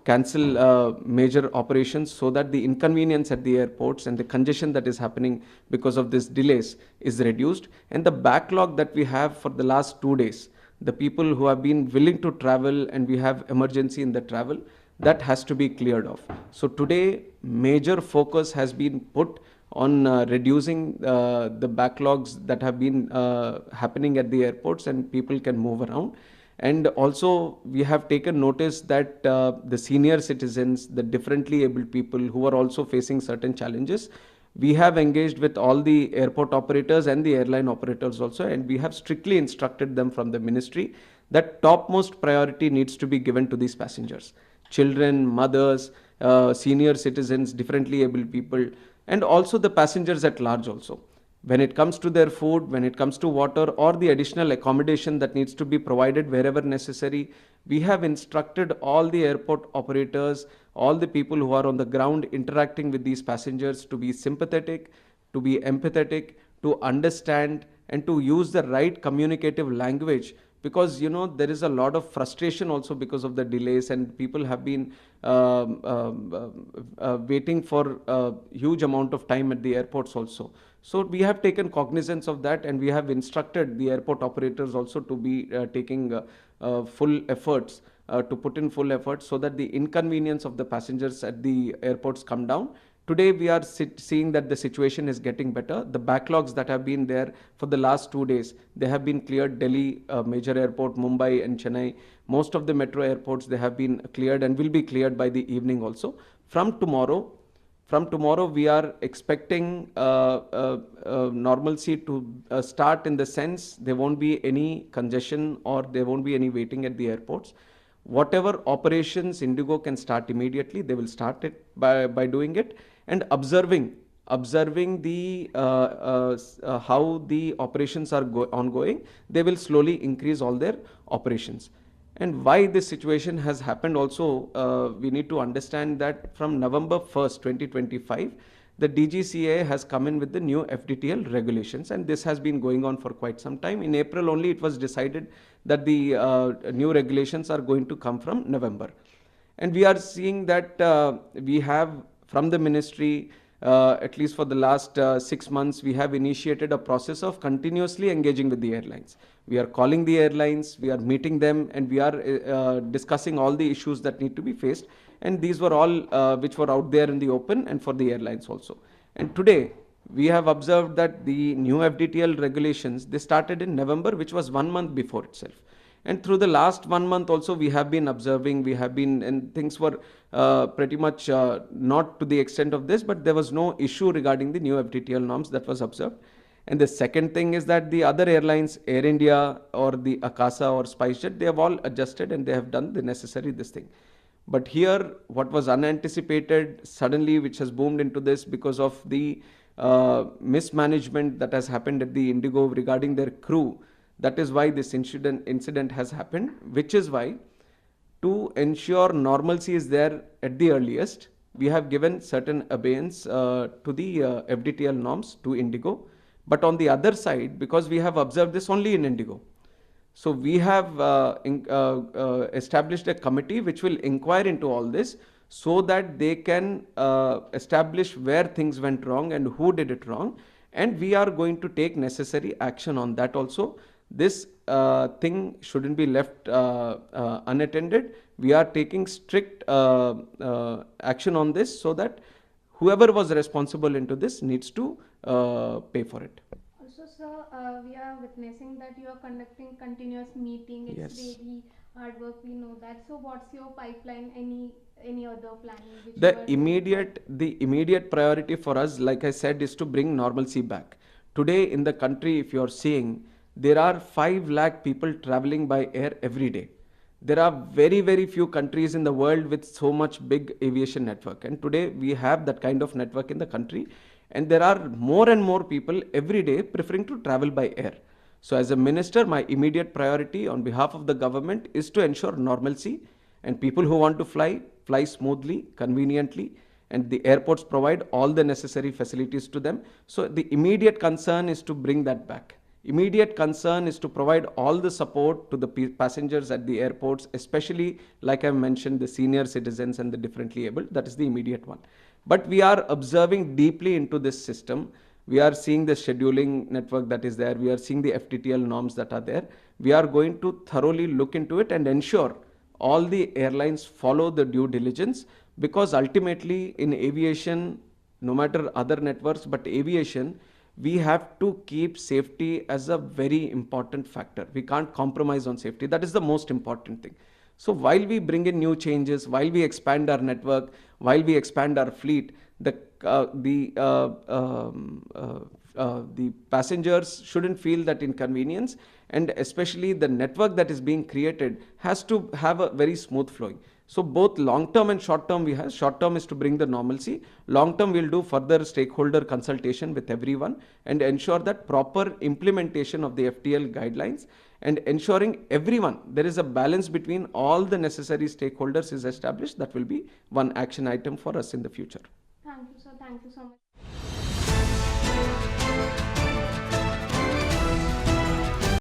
cancel major operations so that the inconvenience at the airports and the congestion that is happening because of these delays is reduced. And the backlog that we have for the last 2 days, the people who have been willing to travel and we have emergency in the travel, that has to be cleared off. So today, major focus has been put on reducing the backlogs that have been happening at the airports, and people can move around. And also, we have taken notice that the senior citizens, the differently abled people who are also facing certain challenges, we have engaged with all the airport operators and the airline operators also, and we have strictly instructed them from the ministry that topmost priority needs to be given to these passengers. Children, mothers, senior citizens, differently abled people, and also the passengers at large also. When it comes to their food, when it comes to water or the additional accommodation that needs to be provided wherever necessary, we have instructed all the airport operators, all the people who are on the ground interacting with these passengers to be sympathetic, to be empathetic, to understand and to use the right communicative language. Because there is a lot of frustration also because of the delays, and people have been waiting for a huge amount of time at the airports also. So we have taken cognizance of that, and we have instructed the airport operators also to be taking full efforts, to put in full efforts so that the inconvenience of the passengers at the airports come down. Today we are seeing that the situation is getting better. The backlogs that have been there for the last 2 days, they have been cleared. Delhi, major airport, Mumbai and Chennai, most of the metro airports, they have been cleared and will be cleared by the evening also. From tomorrow we are expecting normalcy to start, in the sense there won't be any congestion or there won't be any waiting at the airports. Whatever operations IndiGo can start immediately, they will start it by doing it, and observing the how the operations are ongoing. They will slowly increase all their operations. And why this situation has happened also, we need to understand that from November 1st, 2025, the DGCA has come in with the new FDTL regulations, and this has been going on for quite some time. In April only it was decided that the new regulations are going to come from November. And we are seeing that we have from the ministry, at least for the last 6 months, we have initiated a process of continuously engaging with the airlines. We are calling the airlines, we are meeting them, and we are discussing all the issues that need to be faced. And these were all which were out there in the open, and for the airlines also. And today, we have observed that the new FDTL regulations, they started in November, which was 1 month before itself. And through the last 1 month also, we have been observing, and things were pretty much not to the extent of this, but there was no issue regarding the new FDTL norms that was observed. And the second thing is that the other airlines, Air India or the Akasa or SpiceJet, they have all adjusted and they have done the necessary this thing. But here, what was unanticipated suddenly, which has boomed into this because of the mismanagement that has happened at the IndiGo regarding their crew, That is why this incident has happened, which is why to ensure normalcy is there at the earliest, we have given certain abeyance to the FDTL norms to IndiGo. But on the other side, because we have observed this only in IndiGo, so we have established a committee which will inquire into all this so that they can establish where things went wrong and who did it wrong. And we are going to take necessary action on that also. This thing shouldn't be left unattended. We are taking strict action on this so that whoever was responsible into this needs to pay for it. Also, sir, we are witnessing that you are conducting continuous meeting. It's Yes. really hard work. We know that. So, what's your pipeline? Any other planning? Which you The are doing? immediate priority for us, like I said, is to bring normalcy back. Today in the country, if you are seeing, there are 5 lakh people traveling by air every day. There are very, very few countries in the world with so much big aviation network. And today we have that kind of network in the country. And there are more and more people every day preferring to travel by air. So as a minister, my immediate priority on behalf of the government is to ensure normalcy, and people who want to fly smoothly, conveniently, and the airports provide all the necessary facilities to them. So the immediate concern is to bring that back. Immediate concern is to provide all the support to the passengers at the airports, especially, like I mentioned, the senior citizens and the differently abled. That is the immediate one. But we are observing deeply into this system. We are seeing the scheduling network that is there. We are seeing the FTTL norms that are there. We are going to thoroughly look into it and ensure all the airlines follow the due diligence, because ultimately in aviation, no matter other networks, but aviation, we have to keep safety as a very important factor. We can't compromise on safety. That is the most important thing. So while we bring in new changes, while we expand our network, while we expand our fleet, the passengers shouldn't feel that inconvenience, and especially the network that is being created has to have a very smooth flowing. So both long term and short term we have. Short term is to bring the normalcy. Long term we'll do further stakeholder consultation with everyone and ensure that proper implementation of the FTL guidelines, and ensuring everyone, there is a balance between all the necessary stakeholders is established. That will be one action item for us in the future. Thank you, sir. Thank you so much.